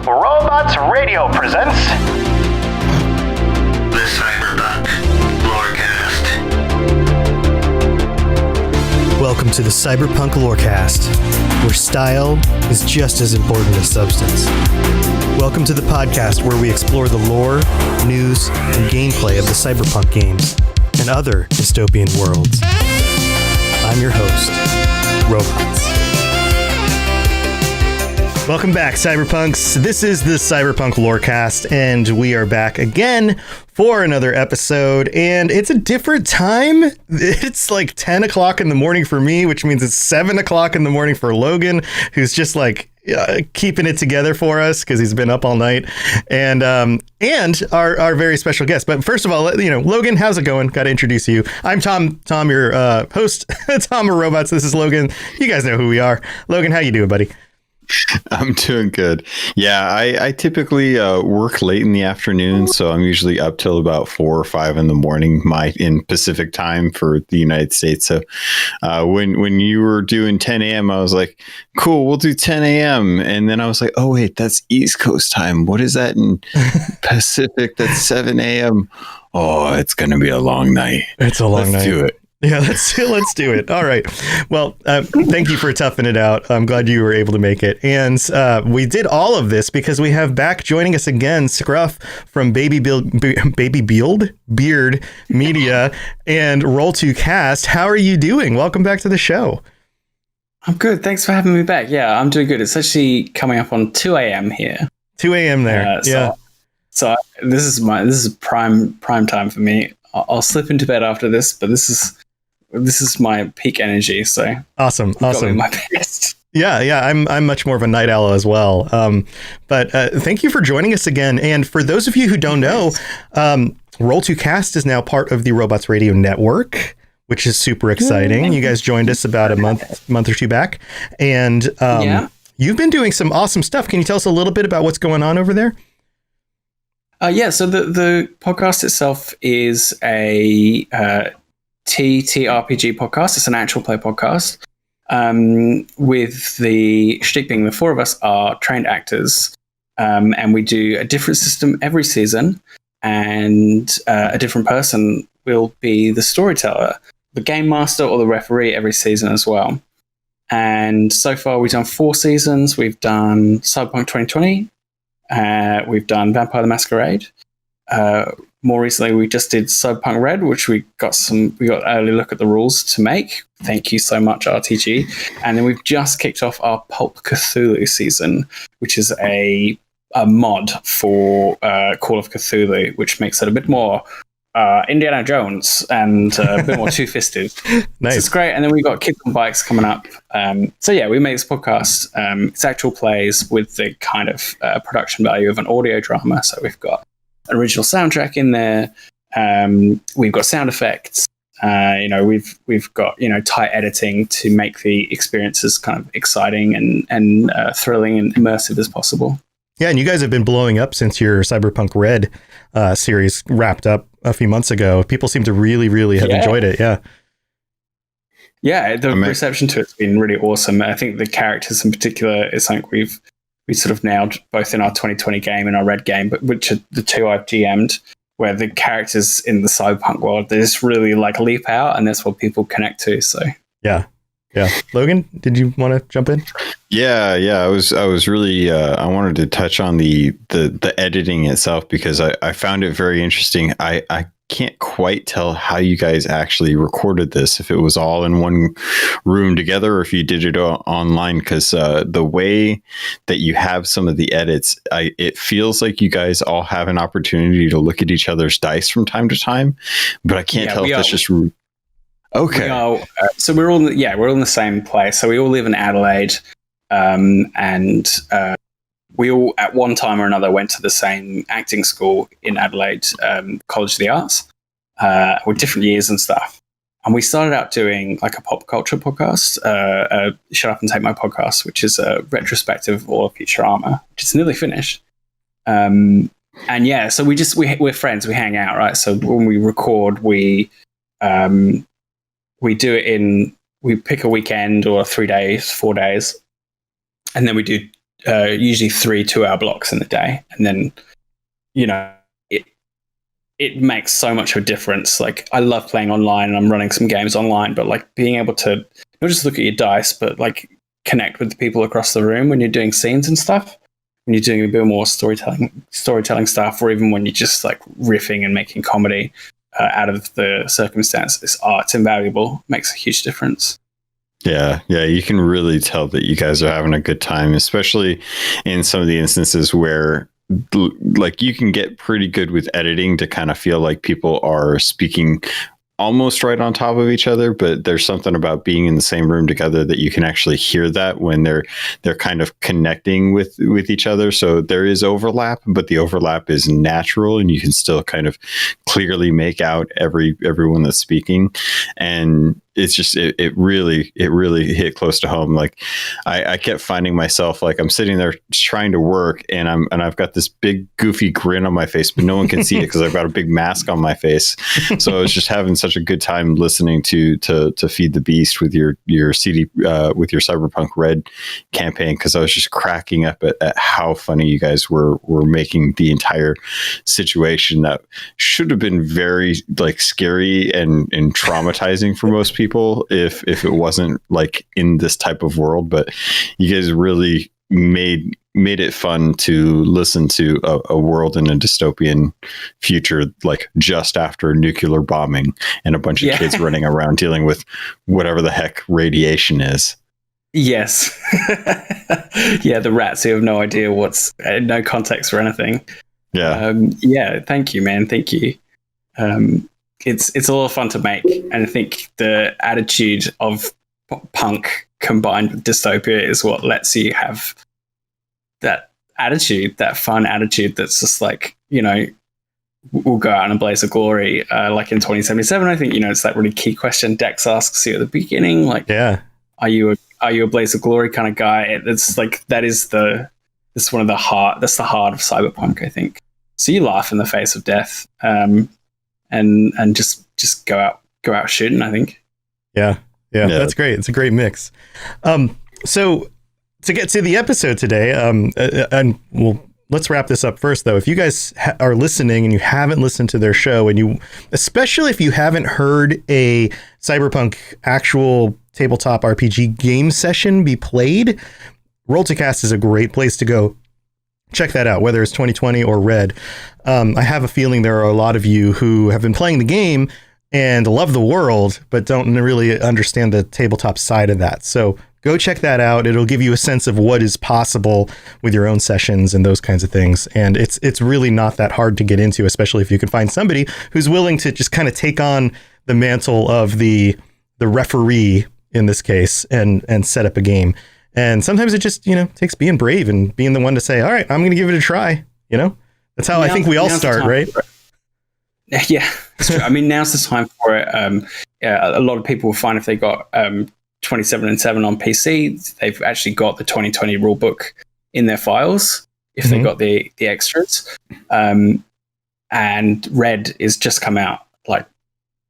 Robots Radio presents the Cyberpunk Lorecast. Welcome to the Cyberpunk Lorecast, where style is just as important as substance. Welcome to the podcast where we explore the lore, news, and gameplay of the Cyberpunk games and other dystopian worlds. I'm your host, Robots. Welcome back, Cyberpunks. This is the Cyberpunk Lorecast, and we are back again for another episode, and it's a different time. It's like 10 o'clock in the morning for me, which means it's 7 o'clock in the morning for Logan, who's just like keeping it together for us because he's been up all night, and our very special guest. But first of all, Logan, how's it going? Got to introduce you. I'm Tom, your host, Tom of Robots. This is Logan. You guys know who we are. Logan, how you doing, buddy? I'm doing good. Yeah, I typically work late in the afternoon, so I'm usually up till about 4 or 5 in the morning, in Pacific time for the United States. So when you were doing 10 a.m., I was like, cool, we'll do 10 a.m. And then I was like, oh, wait, that's East Coast time. What is that in Pacific? That's 7 a.m. Oh, it's going to be a long night. It's a long night. Let's do it. Yeah, let's do it. All right. Well, thank you for toughing it out. I'm glad you were able to make it. And we did all of this because we have back joining us again, Skkruf from Baby Beard Media and Roll2 Cast. How are you doing? Welcome back to the show. I'm good. Thanks for having me back. Yeah, I'm doing good. It's actually coming up on 2 a.m. here. 2 a.m. there. Yeah. So this is prime time for me. I'll slip into bed after this, but this is my peak energy. So awesome. My best. Yeah. I'm much more of a night owl as well. But thank you for joining us again. And for those of you who don't know, Roll2 Cast is now part of the Robots Radio Network, which is super exciting. You guys joined us about a month or two back, and you've been doing some awesome stuff. Can you tell us a little bit about what's going on over there? So the podcast itself is a TTRPG podcast. It's an actual play podcast. With the shtick being the four of us are trained actors, and we do a different system every season, and a different person will be the storyteller, the game master, or the referee every season as well. And so far, we've done 4 seasons. We've done Cyberpunk 2020. We've done Vampire the Masquerade. More recently, we just did Cyberpunk RED, which we got early look at the rules to make. Thank you so much, RTG. And then we've just kicked off our Pulp Cthulhu season, which is a mod for Call of Cthulhu, which makes it a bit more Indiana Jones and a bit more two-fisted. Nice. So it's great. And then we've got Kids on Bikes coming up. We make this podcast. It's actual plays with the kind of production value of an audio drama. So we've got an original soundtrack in there. We've got sound effects. We've got tight editing to make the experiences kind of exciting and thrilling and immersive as possible. Yeah, and you guys have been blowing up since your Cyberpunk RED series wrapped up a few months ago. People seem to really, really have enjoyed it. Yeah. Yeah, the reception to it's been really awesome. I think the characters in particular is something we sort of nailed both in our 2020 game and our RED game, but which are the two I've GM'd, where the characters in the Cyberpunk world, they just really like leap out, and that's what people connect to. So yeah. Logan, did you want to jump in? Yeah. I was really I wanted to touch on the editing itself because I found it very interesting. I can't quite tell how you guys actually recorded this, if it was all in one room together or if you did it online, because the way that you have some of the edits, it feels like you guys all have an opportunity to look at each other's dice from time to time, but I can't tell if that's just okay. So we're all in the same place. So we all live in Adelaide, and we all at one time or another went to the same acting school in Adelaide, College of the Arts, with different years and stuff. And we started out doing like a pop culture podcast, Shut Up and Take My Podcast, which is a retrospective of all of Futurama, which is nearly finished. So we're friends, we hang out, right? So when we record, we do it we pick a weekend or 3 days, 4 days, and then we do usually 3 2-hour blocks in the day, and then it makes so much of a difference. Like, I love playing online, and I'm running some games online, but like being able to not just look at your dice, but like connect with the people across the room when you're doing scenes and stuff, when you're doing a bit more storytelling stuff, or even when you're just like riffing and making comedy out of the circumstance, this art's invaluable. Makes a huge difference. Yeah, you can really tell that you guys are having a good time, especially in some of the instances where like you can get pretty good with editing to kind of feel like people are speaking almost right on top of each other, but there's something about being in the same room together that you can actually hear that when they're kind of connecting with each other. So there is overlap, but the overlap is natural, and you can still kind of clearly make out everyone that's speaking. And it's just it really hit close to home. Like I kept finding myself, like, I'm sitting there trying to work, and I've got this big goofy grin on my face, but no one can see it because I've got a big mask on my face. So I was just having such a good time listening to Feed the Beast with your CD with your Cyberpunk RED campaign, because I was just cracking up at how funny you guys were making the entire situation that should have been very like scary and traumatizing for most people if it wasn't like in this type of world. But you guys really made it fun to listen to a world in a dystopian future, like just after nuclear bombing and a bunch of kids running around dealing with whatever the heck radiation is. Yes. Yeah, the rats who have no idea no context for anything. Yeah. Thank you, man. Thank you. It's a lot of fun to make, and I think the attitude of punk combined with dystopia is what lets you have that attitude, that fun attitude that's just like, we'll go out in a blaze of glory. Like in 2077, I think, it's that really key question Dex asks you at the beginning, like, are you a blaze of glory kind of guy? It's like, that's the heart of Cyberpunk, I think. So you laugh in the face of death, and just go out shooting, I think. Yeah, that's great. It's a great mix. So to get to the episode today, and let's wrap this up first, though. If you guys are listening and you haven't listened to their show, and especially if you haven't heard a Cyberpunk actual tabletop RPG game session be played, Roll2Cast is a great place to go. Check that out, whether it's 2020 or RED. I have a feeling there are a lot of you who have been playing the game and love the world, but don't really understand the tabletop side of that. So go check that out. It'll give you a sense of what is possible with your own sessions and those kinds of things. And it's really not that hard to get into, especially if you can find somebody who's willing to just kind of take on the mantle of the referee in this case and set up a game. And sometimes it just, takes being brave and being the one to say, all right, I'm going to give it a try. That's how I think we all start, right? Yeah, it's true. I mean, now's the time for it. A lot of people will find if they got 27.7 on PC, they've actually got the 2020 rulebook in their files if they got the extras. And RED is just come out. Like,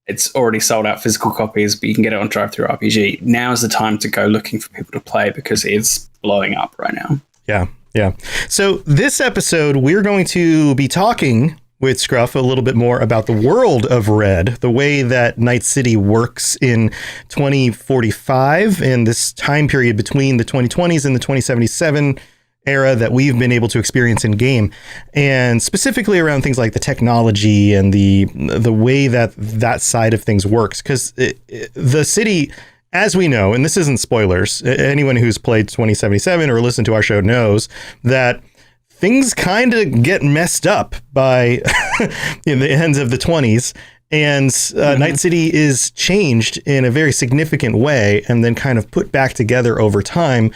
it's already sold out physical copies, but you can get it on Drive-Thru RPG. Now is the time to go looking for people to play, because it's blowing up right now. Yeah. So this episode, we're going to be talking with Skkruf a little bit more about the world of RED, the way that Night City works in 2045 and this time period between the 2020s and the 2077 era that we've been able to experience in game, and specifically around things like the technology and the way that side of things works. Because the city, as we know, and this isn't spoilers, anyone who's played 2077 or listened to our show knows that things kind of get messed up by in the ends of the 20s. And Night City is changed in a very significant way and then kind of put back together over time.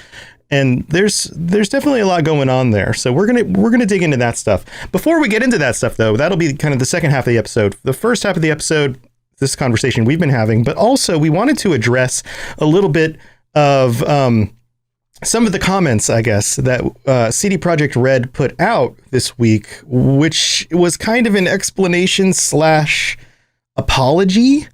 And there's definitely a lot going on there. So we're gonna dig into that stuff. Before we get into that stuff, though, that'll be kind of the second half of the episode. The first half of the episode, this conversation we've been having, but also we wanted to address a little bit of some of the comments, I guess, that CD Projekt Red put out this week, which was kind of an explanation / apology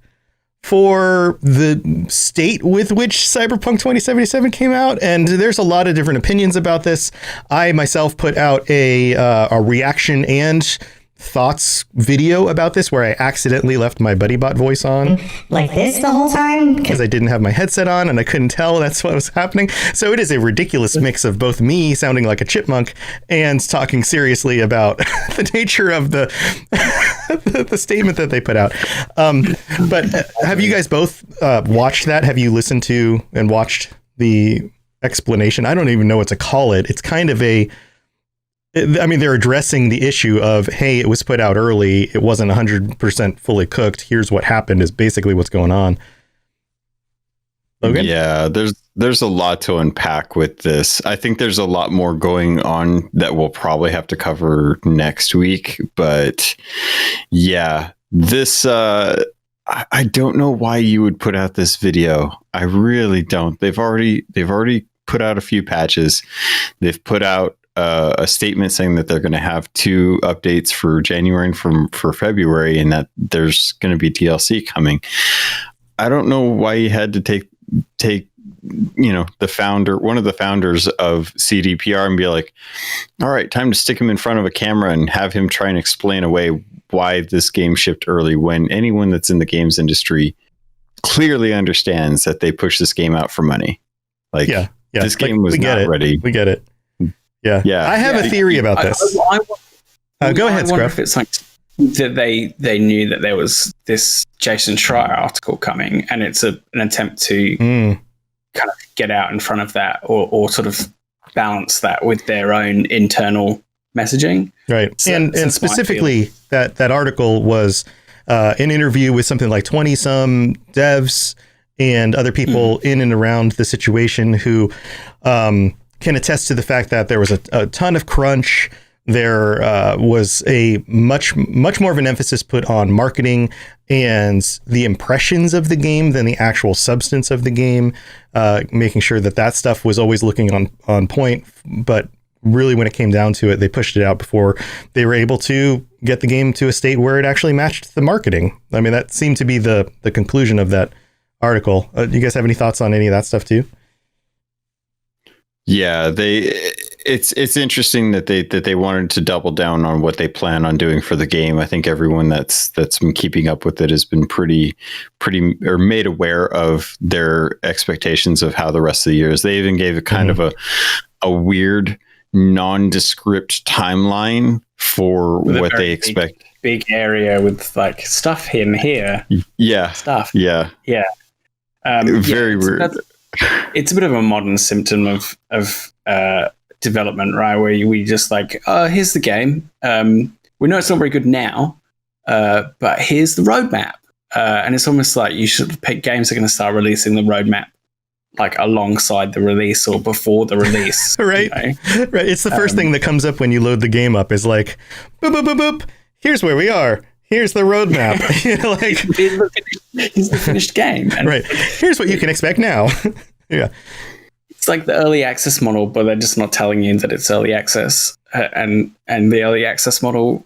for the state with which Cyberpunk 2077 came out, and there's a lot of different opinions about this. I myself put out a reaction and thoughts video about this where I accidentally left my BuddyBot voice on. Like this the whole time? Because I didn't have my headset on and I couldn't tell that's what was happening. So it is a ridiculous mix of both me sounding like a chipmunk and talking seriously about the nature of the the statement that they put out. But have you guys both watched that? Have you listened to and watched the explanation? I don't even know what to call it. It's kind of they're addressing the issue of, hey, it was put out early. It wasn't 100% fully cooked. Here's what happened is basically what's going on. Logan? Yeah, there's a lot to unpack with this. I think there's a lot more going on that we'll probably have to cover next week. But yeah, this I don't know why you would put out this video. I really don't. They've already put out a few patches. They've put out a statement saying that they're going to have 2 updates for January and for February, and that there's going to be DLC coming. I don't know why you had to take one of the founders of CDPR and be like, all right, time to stick him in front of a camera and have him try and explain away why this game shipped early, when anyone that's in the games industry clearly understands that they pushed this game out for money. Like, this game was not ready. We get it. Yeah. I have a theory about this. Go ahead, I wonder Skkruf. if it's like that they knew that there was this Jason Schreier article coming, and it's an attempt to kind of get out in front of that, or sort of balance that with their own internal messaging. Right. So, and specifically that article was an interview with something like 20 some devs and other people in and around the situation who can attest to the fact that there was a ton of crunch. There was a much more of an emphasis put on marketing and the impressions of the game than the actual substance of the game, making sure that stuff was always looking on point. But really, when it came down to it, they pushed it out before they were able to get the game to a state where it actually matched the marketing. I mean, that seemed to be the conclusion of that article. Do you guys have any thoughts on any of that stuff too? Yeah, it's interesting that they wanted to double down on what they plan on doing for the game. I think everyone that's been keeping up with it has been pretty or made aware of their expectations of how the rest of the year is. They even gave it kind of a weird nondescript timeline for what they expect. Big area with like stuff in here. Yeah. Stuff. Yeah. Yeah. Very weird. It's a bit of a modern symptom of development, right? Where we just like, oh, here's the game. We know it's not very good now, but here's the roadmap. And it's almost like you should pick games that are going to start releasing the roadmap like alongside the release or before the release. Right. You know? Right. It's the first thing that comes up when you load the game up is like, boop, boop, boop, boop. Here's where we are. Here's the roadmap. Here's the finished game. And right. Here's what you can expect now. Yeah. It's like the early access model, but they're just not telling you that it's early access. And the early access model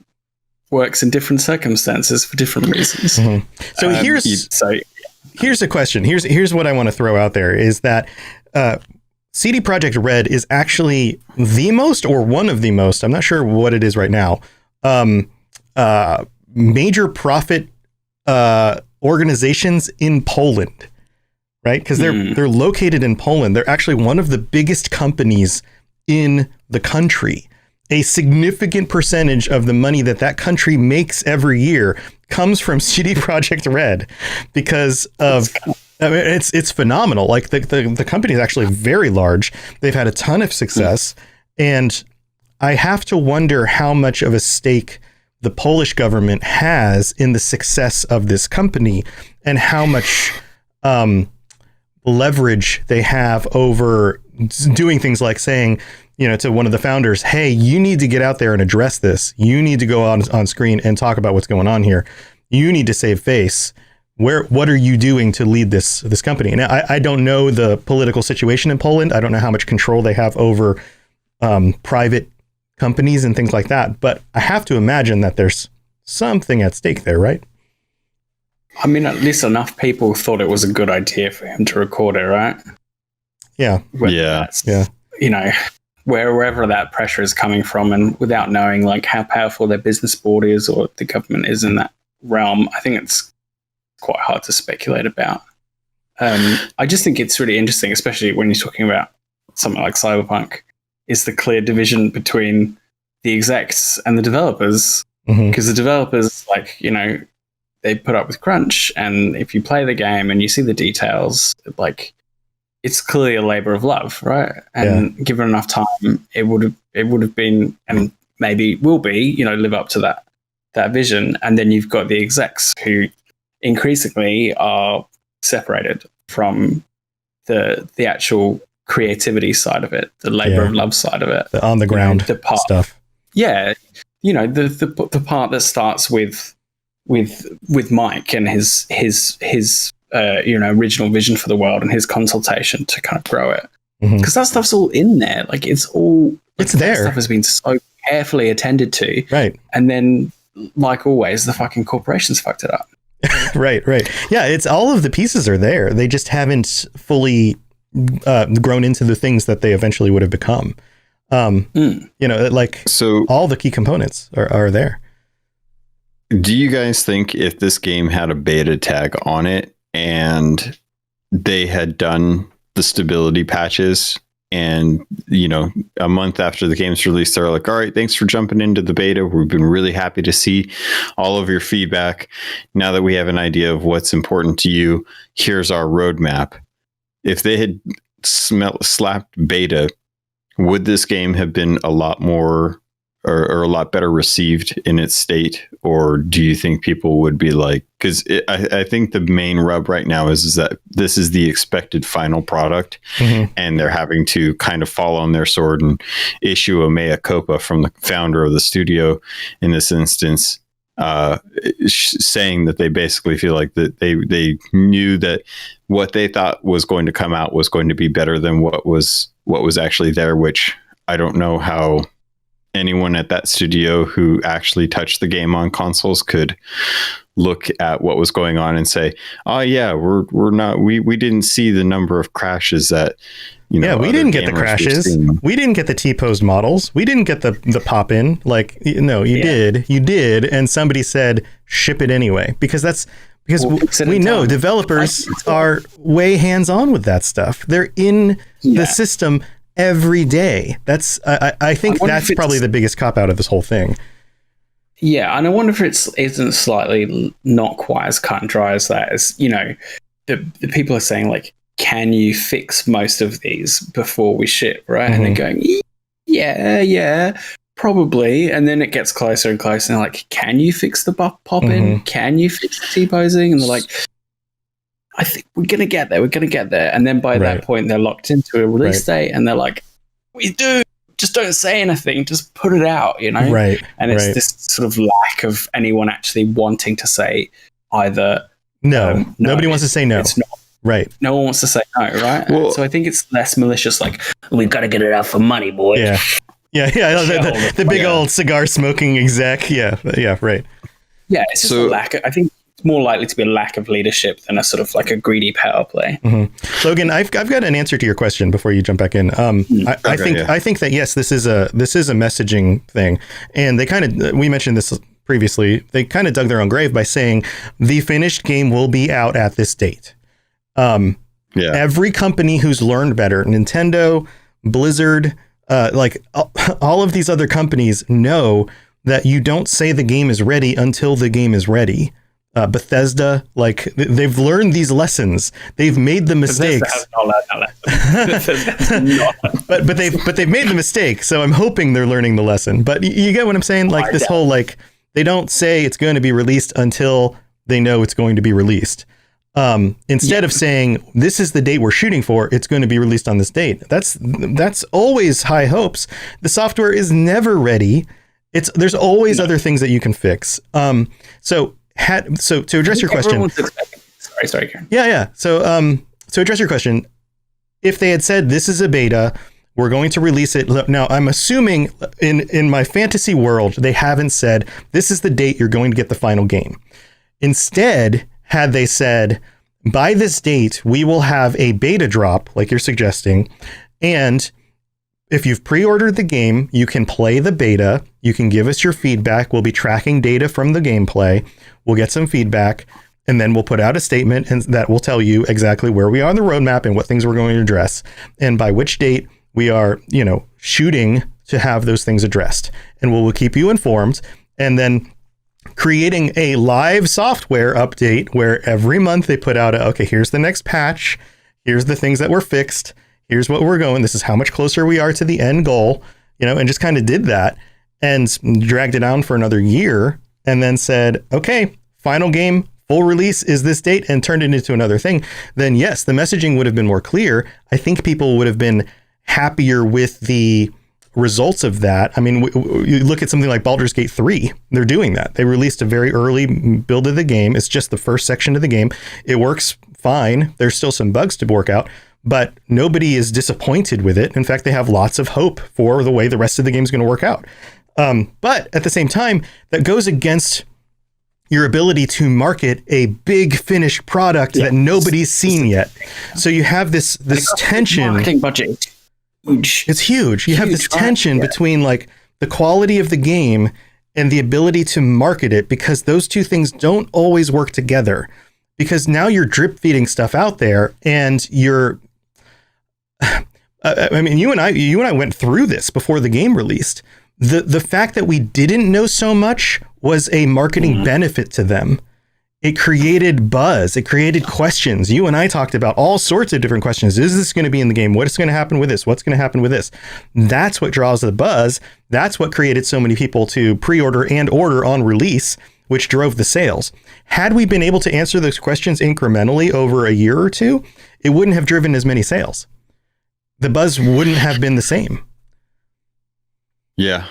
works in different circumstances for different reasons. Mm-hmm. So here's a question. Here's what I want to throw out there is that CD Projekt Red is actually the most, or one of the most, I'm not sure what it is right now, major profit organizations in Poland, right? Because they're located in Poland. They're actually one of the biggest companies in the country. A significant percentage of the money that country makes every year comes from CD Projekt Red because of, I mean, it's phenomenal. Like the company is actually very large. They've had a ton of success, and I have to wonder how much of a stake the Polish government has in the success of this company and how much leverage they have over doing things like saying, you know, to one of the founders, hey, you need to get out there and address this. You need to go on screen and talk about what's going on here. You need to save face. What are you doing to lead this company? And I don't know the political situation in Poland. I don't know how much control they have over private companies and things like that. But I have to imagine that there's something at stake there, right? I mean, at least enough people thought it was a good idea for him to record it, right? Yeah. Yeah. You know, wherever that pressure is coming from, and without knowing like how powerful their business board is or the government is in that realm, I think it's quite hard to speculate about. I just think it's really interesting, especially when you're talking about something like Cyberpunk, is the clear division between the execs and the developers. Because the developers, like, you know, they put up with crunch, and if you play the game and you see the details, like, it's clearly a labor of love, right? And given enough time, it would have been, and maybe will be, you know, live up to that vision. And then you've got the execs who increasingly are separated from the actual creativity side of it, the labor of love side of it, the on the ground stuff. Yeah, you know, the part that starts with Mike and his you know, original vision for the world and his consultation to kind of grow it, because that stuff's all in there. Like, it's all, it's there. That stuff has been so carefully attended to, right? And then, like always, the fucking corporations fucked it up. Right. Yeah, it's all of the pieces are there. They just haven't fully grown into the things that they eventually would have become. You know, like, so all the key components are there. Do you guys think if this game had a beta tag on it and they had done the stability patches, and, you know, a month after the game's released, they're like, all right, thanks for jumping into the beta. We've been really happy to see all of your feedback. Now that we have an idea of what's important to you, here's our roadmap. If they had slapped beta, would this game have been a lot more or a lot better received in its state? Or do you think people would be like, because I think the main rub right now is that this is the expected final product, and they're having to kind of fall on their sword and issue a mea culpa from the founder of the studio in this instance, saying that they basically feel like that they knew that what they thought was going to come out was going to be better than what was actually there, which I don't know how anyone at that studio who actually touched the game on consoles could look at what was going on and say, oh yeah, we didn't see the number of crashes that, you know. Yeah, we didn't get the crashes. We didn't get the T-posed models. We didn't get the pop in. Like, no, you did. And somebody said, ship it anyway, because we know developers are way hands-on with that stuff. They're in the system every day. I think that's probably the biggest cop out of this whole thing. Yeah, and I wonder if it isn't slightly not quite as cut and dry as that. As, you know, the people are saying, like, can you fix most of these before we ship, right? And they're going, yeah, probably. And then it gets closer and closer, and they're like, can you fix the pop in? Can you fix the T-posing? And they're like, I think we're going to get there. And then by that point, they're locked into a release date, and they're like, we do. Just don't say anything. Just put it out, you know? Right. And it's this sort of lack of anyone actually wanting to say either. No, nobody wants to say no. It's not. Right. No one wants to say no, right? Well, so I think it's less malicious, like, we've got to get it out for money, boy. Yeah. The big old cigar smoking exec. Yeah, right. Yeah, it's just a lack of, I think it's more likely to be a lack of leadership than a sort of like a greedy power play. Logan, I've got an answer to your question before you jump back in. I think that yes, this is a messaging thing, and they kind of, we mentioned this previously, they kind of dug their own grave by saying the finished game will be out at this date. Every company who's learned better, Nintendo, Blizzard, like all of these other companies know that you don't say the game is ready until the game is ready. Bethesda, like they've learned these lessons. They've made the mistakes. but they've made the mistake. So I'm hoping they're learning the lesson. But you get what I'm saying? Like this whole, like, they don't say it's going to be released until they know it's going to be released. Instead of saying this is the date we're shooting for, it's going to be released on this date. That's always high hopes. The software is never ready. There's always other things that you can fix. So to address your question, sorry, Karen. Yeah. So to address your question, if they had said this is a beta, we're going to release it now. I'm assuming in my fantasy world, they haven't said this is the date you're going to get the final game. Instead, had they said, by this date, we will have a beta drop, like you're suggesting. And if you've pre-ordered the game, you can play the beta. You can give us your feedback. We'll be tracking data from the gameplay. We'll get some feedback. And then we'll put out a statement and that will tell you exactly where we are on the roadmap and what things we're going to address. And by which date we are, shooting to have those things addressed. And we'll keep you informed. And then creating a live software update where every month they put out, okay, here's the next patch. Here's the things that were fixed. Here's what we're going. This is how much closer we are to the end goal, and just kind of did that and dragged it down for another year and then said, okay, final game, full release is this date, and turned it into another thing. Then yes, the messaging would have been more clear. I think people would have been happier with the results of that. I mean, you look at something like Baldur's Gate 3, they're doing that. They released a very early build of the game. It's just the first section of the game. It works fine. There's still some bugs to work out, but nobody is disappointed with it. In fact, they have lots of hope for the way the rest of the game is going to work out. But at the same time, that goes against your ability to market a big finished product that nobody's seen yet. So you have this tension. Marketing budget. Huge. It's huge. You have this tension between like the quality of the game and the ability to market it, because those two things don't always work together, because now you're drip feeding stuff out there and you're, I mean, you and I went through this before the game released. The fact that we didn't know so much was a marketing benefit to them. It created buzz. It created questions. You and I talked about all sorts of different questions. Is this going to be in the game? What is going to happen with this? What's going to happen with this? That's what draws the buzz. That's what created so many people to pre-order and order on release, which drove the sales. Had we been able to answer those questions incrementally over a year or two, it wouldn't have driven as many sales. The buzz wouldn't have been the same. Yeah.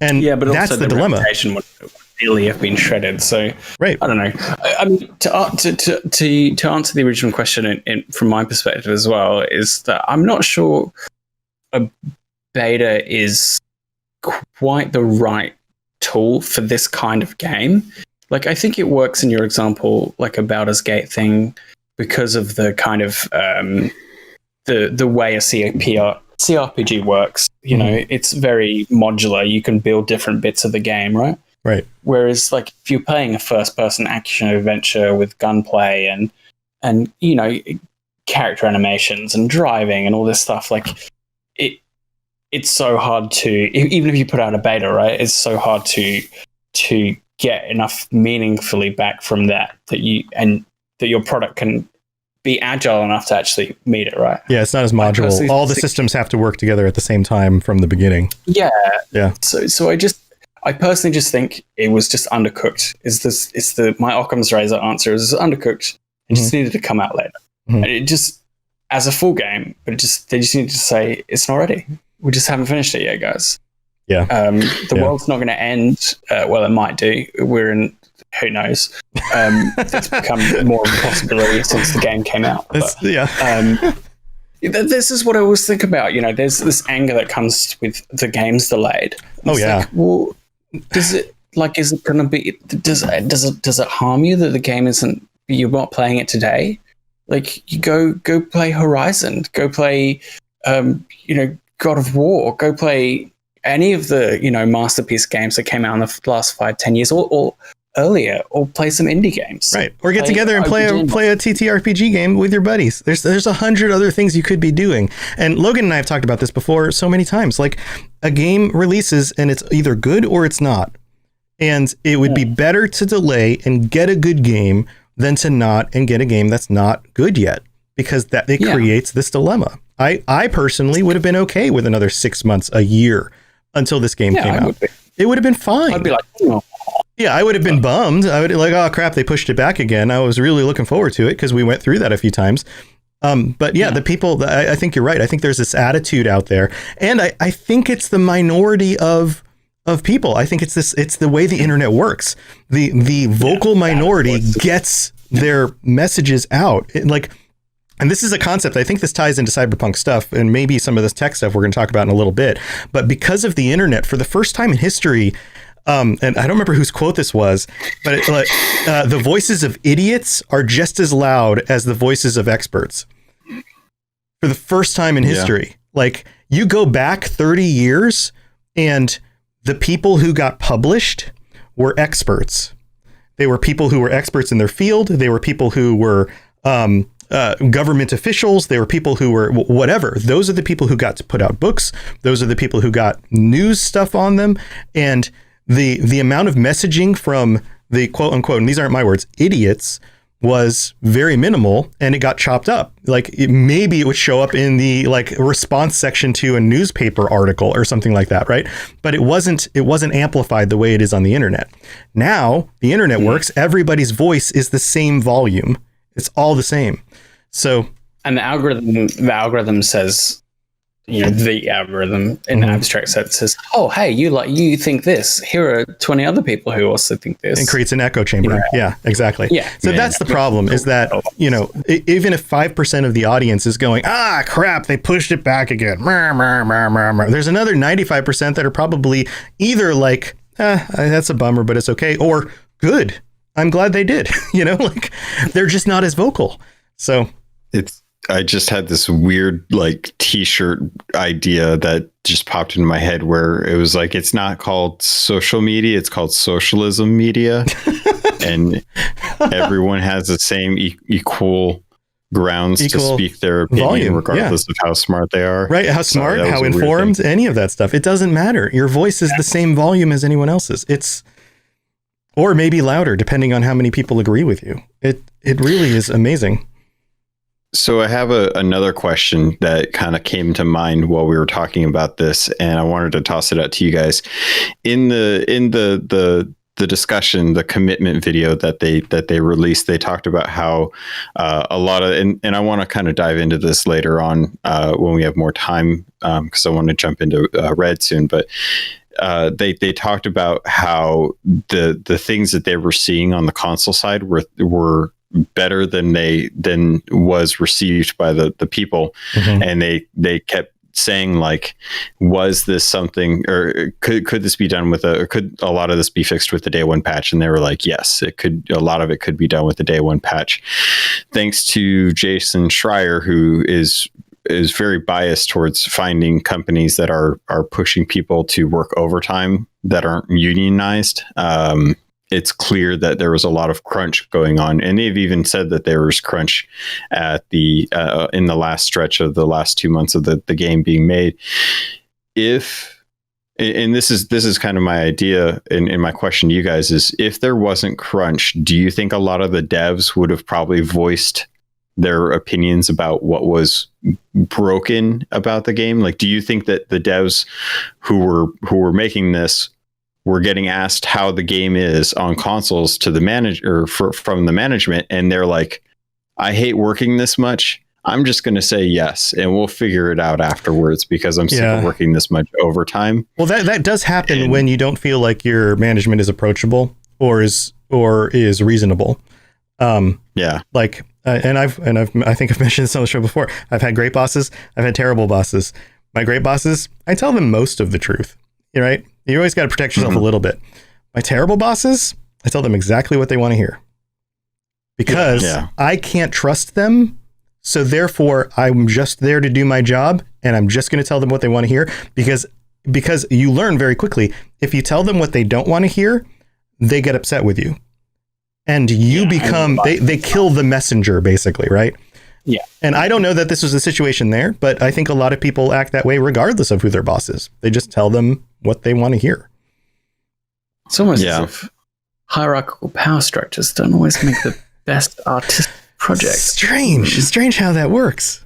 And but that's also the dilemma. Reputation would really have been shredded. So right. I don't know. I mean, to answer the original question from my perspective as well, is that I'm not sure a beta is quite the right tool for this kind of game. Like, I think it works in your example, like a Baldur's Gate thing, because of the kind of the way a CRPG works. It's very modular. You can build different bits of the game, right? Right. Whereas, like, if you're playing a first-person action adventure with gunplay and character animations and driving and all this stuff, like it's so hard to, even if you put out a beta, right? It's so hard to get enough meaningfully back from that your product can be agile enough to actually meet it, right? Yeah, it's not as modular. All the systems have to work together at the same time from the beginning. Yeah. Yeah. So I personally just think it was just undercooked. My Occam's razor answer is undercooked. It just needed to come out later. And it just, as a full game, but they just needed to say it's not ready. We just haven't finished it yet, guys. Yeah. The world's not going to end. Well, it might do. We're in, who knows? It's become more of a possibility since the game came out. But, this is what I always think about. There's this anger that comes with the game's delayed. It's like, well, is it going to be? Does it harm you that the game isn't? You're not playing it today. Like, you go play Horizon. Go play, God of War. Go play any of the masterpiece games that came out in the last 5-10 years, or earlier, or play some indie games. Right. Or get together and play a TTRPG game with your buddies. There's 100 other things you could be doing. And Logan and I have talked about this before so many times. Like, a game releases and it's either good or it's not. And it would be better to delay and get a good game than to not and get a game that's not good yet, because it creates this dilemma. I personally would have been okay with another 6 months, a year until this game came out. It would have been fine. I'd be like, yeah, I would have been bummed. I would like, oh crap, they pushed it back again. I was really looking forward to it because we went through that a few times. But the people, I think you're right. I think there's this attitude out there, and I think it's the minority of people. I think it's the way the internet works. The vocal minority gets their messages out. And this is a concept, I think this ties into cyberpunk stuff and maybe some of this tech stuff we're going to talk about in a little bit. But because of the internet, for the first time in history, And I don't remember whose quote this was, but the voices of idiots are just as loud as the voices of experts. For the first time in history, like you go back 30 years and the people who got published were experts. They were people who were experts in their field. They were people who were government officials. They were people who were whatever. Those are the people who got to put out books. Those are the people who got news stuff on them. And the amount of messaging from the quote unquote, and these aren't my words, idiots, was very minimal, and it got chopped up. Like maybe it would show up in the like response section to a newspaper article or something like that, right? But it wasn't amplified the way it is on the internet. Now the internet works. Everybody's voice is the same volume. It's all the same. So, and the algorithm says, the algorithm in an abstract sense says, oh, hey, you think this. Here are 20 other people who also think this. And creates an echo chamber. Yeah, exactly. Yeah. So that's the problem is that, even if 5% of the audience is going, crap, they pushed it back again. There's another 95% that are probably either like, that's a bummer, but it's okay. Or good. I'm glad they did. Like they're just not as vocal. So I just had this weird like t-shirt idea that just popped into my head where it was like, it's not called social media, it's called socialism media. And everyone has the same equal grounds to speak their opinion, volume, regardless of how smart they are. Right. How smart, how informed, any of that stuff. It doesn't matter. Your voice is the same volume as anyone else's. Or maybe louder, depending on how many people agree with you. It really is amazing. So I have another question that kind of came to mind while we were talking about this, and I wanted to toss it out to you guys. In the discussion, the commitment video that they released, they talked about how a lot of, and I want to kind of dive into this later on when we have more time, because I want to jump into Red soon, but they talked about how the things that they were seeing on the console side were better than was received by the people. Mm-hmm. And they kept saying like, was this something, or could this be done with could a lot of this be fixed with the day one patch? And they were like, yes, it could. A lot of it could be done with the day one patch, thanks to Jason Schreier, who is very biased towards finding companies that are pushing people to work overtime that aren't unionized. It's clear that there was a lot of crunch going on, and they've even said that there was crunch at the in the last stretch of the last 2 months of the game being made. And this is kind of my idea, and my question to you guys is, if there wasn't crunch, do you think a lot of the devs would have probably voiced their opinions about what was broken about the game? Like, do you think that the devs who were making this were getting asked how the game is on consoles to the manager from the management, and they're like, I hate working this much, I'm just going to say yes, and we'll figure it out afterwards because I'm sick of working this much overtime? Well, that does happen when you don't feel like your management is approachable or is reasonable. Like, I think I've mentioned this on the show before. I've had great bosses. I've had terrible bosses. My great bosses, I tell them most of the truth. You're right. You always got to protect yourself a little bit. My terrible bosses, I tell them exactly what they want to hear because I can't trust them. So therefore, I'm just there to do my job, and I'm just going to tell them what they want to hear because you learn very quickly. If you tell them what they don't want to hear, they get upset with you. And you become, they kill the messenger, basically, right? Yeah. And I don't know that this was the situation there, but I think a lot of people act that way regardless of who their boss is. They just tell them what they want to hear. It's almost as if hierarchical power structures don't always make the best artistic projects. Strange how that works.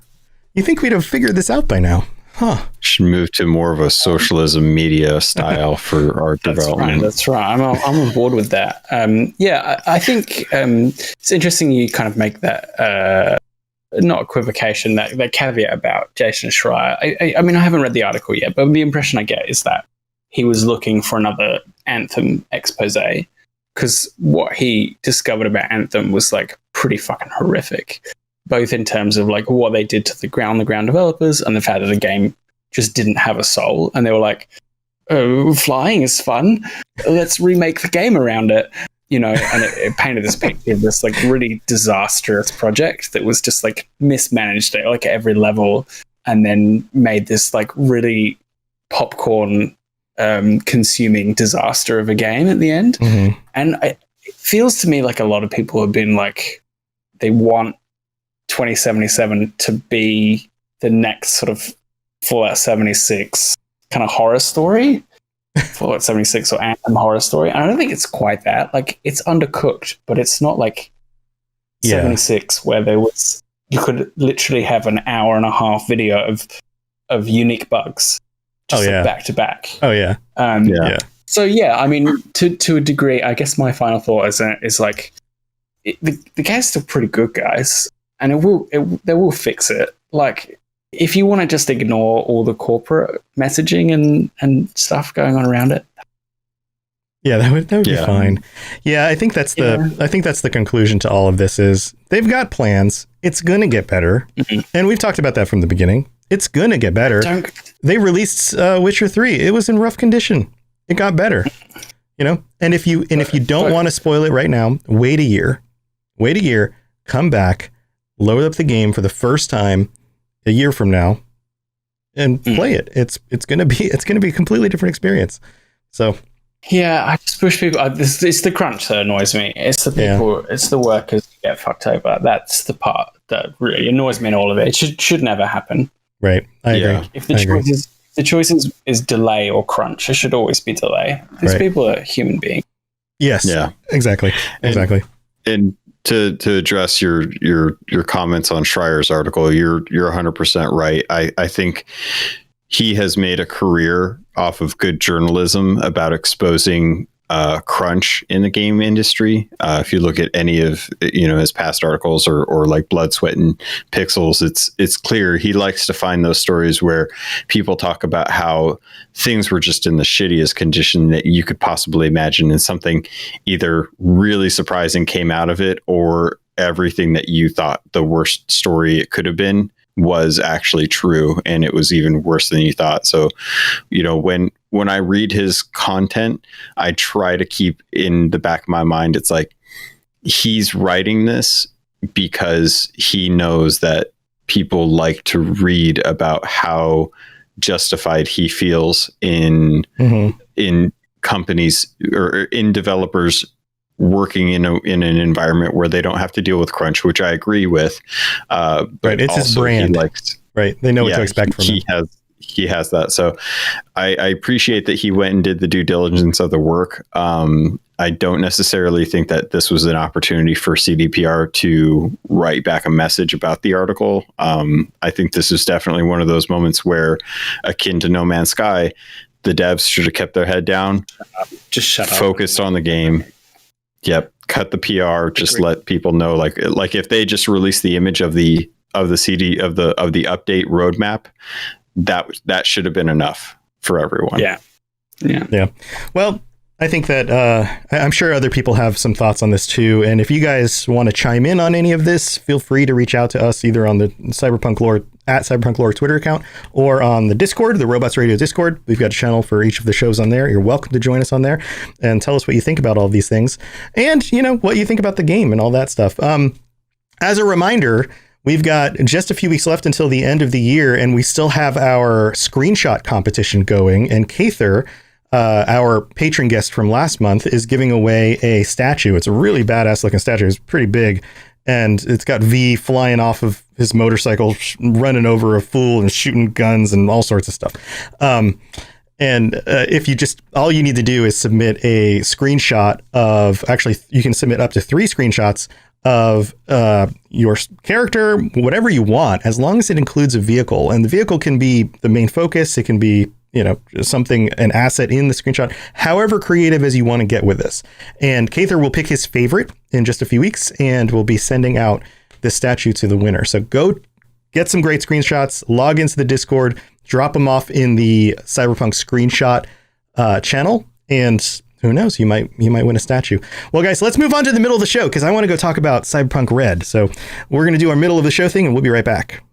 You think we'd have figured this out by now? Huh. Should move to more of a socialism media style for art development. That's right. I'm on board with that. I think it's interesting you kind of make that not equivocation, that caveat about Jason Schreier. I mean, I haven't read the article yet, but the impression I get is that he was looking for another Anthem expose, because what he discovered about Anthem was like pretty fucking horrific, both in terms of like what they did to the ground developers and the fact that the game just didn't have a soul. And they were like, oh, flying is fun. Let's remake the game around it. You know, and it painted this picture of this like really disastrous project that was just like mismanaged at like every level, and then made this like really popcorn consuming disaster of a game at the end. Mm-hmm. And it feels to me like a lot of people have been like, they want 2077 to be the next sort of Fallout 76 kind of horror story. Fallout 76 or Anthem horror story. And I don't think it's quite that. Like, it's undercooked, but it's not like 76 where you could literally have an hour and a half video of unique bugs just back to back. Oh yeah. So yeah, I mean, to a degree, I guess my final thought is like the game's still pretty good, guys, and they will fix it. Like, if you want to just ignore all the corporate messaging and stuff going on around it. Yeah, that would be fine. Yeah, I think that's the conclusion to all of this is they've got plans. It's going to get better. Mm-hmm. And we've talked about that from the beginning. It's going to get better. They released Witcher 3. It was in rough condition. It got better. You know? And if you don't want to spoil it right now, wait a year, come back, load up the game for the first time a year from now and play it. It's going to be a completely different experience. So yeah, I just push people. It's the crunch that annoys me. It's the people, it's the workers who get fucked over. That's the part that really annoys me in all of it. It should never happen. Right. I agree. If the choice is delay or crunch, it should always be delay. These people are human beings. Yes. Yeah. Exactly. And to address your comments on Schreier's article, you're 100% right. I think he has made a career off of good journalism about exposing crunch in the game industry. If you look at any of his past articles or like Blood, Sweat, and Pixels, it's clear he likes to find those stories where people talk about how things were just in the shittiest condition that you could possibly imagine, and something either really surprising came out of it, or everything that you thought the worst story it could have been was actually true, and it was even worse than you thought. So, when I read his content, I try to keep in the back of my mind, it's like he's writing this because he knows that people like to read about how justified he feels in companies or in developers working in an environment where they don't have to deal with crunch, which I agree with. But it's his brand. They know what to expect from him. He has that. So I appreciate that he went and did the due diligence of the work. I don't necessarily think that this was an opportunity for CDPR to write back a message about the article. I think this is definitely one of those moments where, akin to No Man's Sky, the devs should have kept their head down, just shut up, focused on the game. Yep. Cut the PR. Just let people know, like if they just release the image of the CD of the update roadmap, that should have been enough for everyone. Yeah. Well, I think that I'm sure other people have some thoughts on this too. And if you guys want to chime in on any of this, feel free to reach out to us either on the Cyberpunk Lore at Cyberpunk Lore Twitter account or on the Discord, the Robots Radio Discord. We've got a channel for each of the shows on there. You're welcome to join us on there and tell us what you think about all these things and, what you think about the game and all that stuff. As a reminder, we've got just a few weeks left until the end of the year, and we still have our screenshot competition going. And Kather, our patron guest from last month, is giving away a statue. It's a really badass looking statue. It's pretty big, and it's got V flying off of his motorcycle, running over a fool and shooting guns and all sorts of stuff. If you all you need to do is submit a screenshot of, actually, you can submit up to 3 screenshots of your character, whatever you want, as long as it includes a vehicle. And the vehicle can be the main focus. It can be, an asset in the screenshot, however creative as you want to get with this. And Kather will pick his favorite in just a few weeks, and we'll be sending out this statue to the winner. So go get some great screenshots, log into the Discord, drop them off in the Cyberpunk screenshot channel, and who knows, you might win a statue. Well, guys, let's move on to the middle of the show because I want to go talk about Cyberpunk RED. So we're going to do our middle of the show thing, and we'll be right back.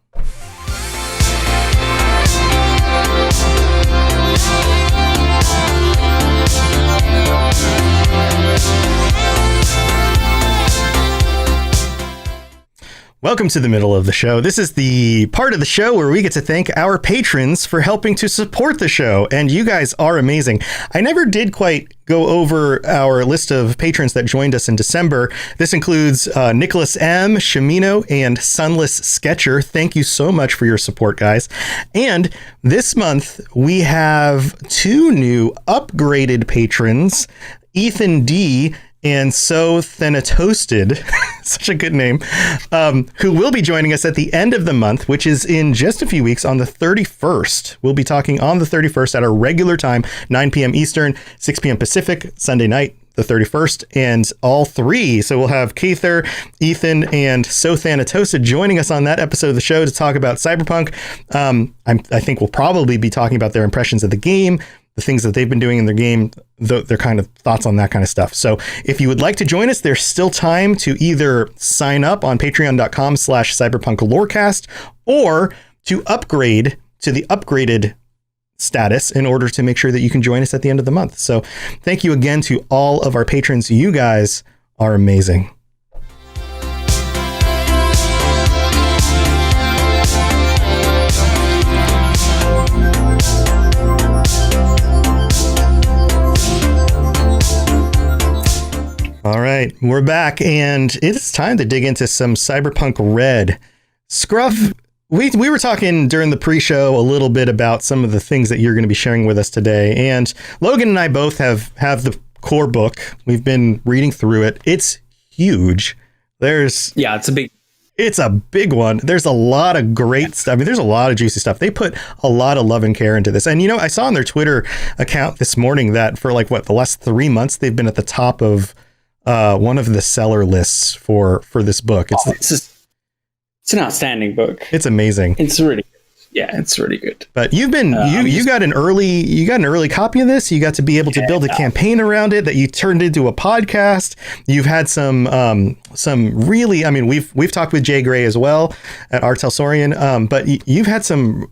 Welcome to the middle of the show. This is the part of the show where we get to thank our patrons for helping to support the show. And you guys are amazing. I never did quite go over our list of patrons that joined us in December. This includes Nicholas M., Shamino, and Sunless Sketcher. Thank you so much for your support, guys. And this month, we have two new upgraded patrons, Ethan D., and So Thanatoasted, such a good name, who will be joining us at the end of the month, which is in just a few weeks on the 31st. We'll be talking on the 31st at our regular time, 9 p.m. Eastern, 6 p.m. Pacific, Sunday night, the 31st, and all three. So we'll have Keither, Ethan, and So Thanatoasted joining us on that episode of the show to talk about Cyberpunk. I think we'll probably be talking about their impressions of the game, the things that they've been doing in their game, their kind of thoughts on that kind of stuff. So if you would like to join us, there's still time to either sign up on patreon.com/cyberpunklorecast or to upgrade to the upgraded status in order to make sure that you can join us at the end of the month. So thank you again to all of our patrons. You guys are amazing. All right, we're back, and it's time to dig into some Cyberpunk RED. Skkruf, we were talking during the pre-show a little bit about some of the things that you're going to be sharing with us today, and Logan and I both have the core book. We've been reading through it. It's huge. It's a big one. There's a lot of great stuff. I mean, there's a lot of juicy stuff. They put a lot of love and care into this. And, I saw on their Twitter account this morning that for the last 3 months, they've been at the top of one of the seller lists for this book. It's an outstanding book. It's amazing. It's really good. Yeah, it's really good. But you've been you got an early copy of this. You got to be able to build a campaign around it that you turned into a podcast. You've had some really, I mean, we've talked with Jay Gray as well at Artel Saurian, but you've had some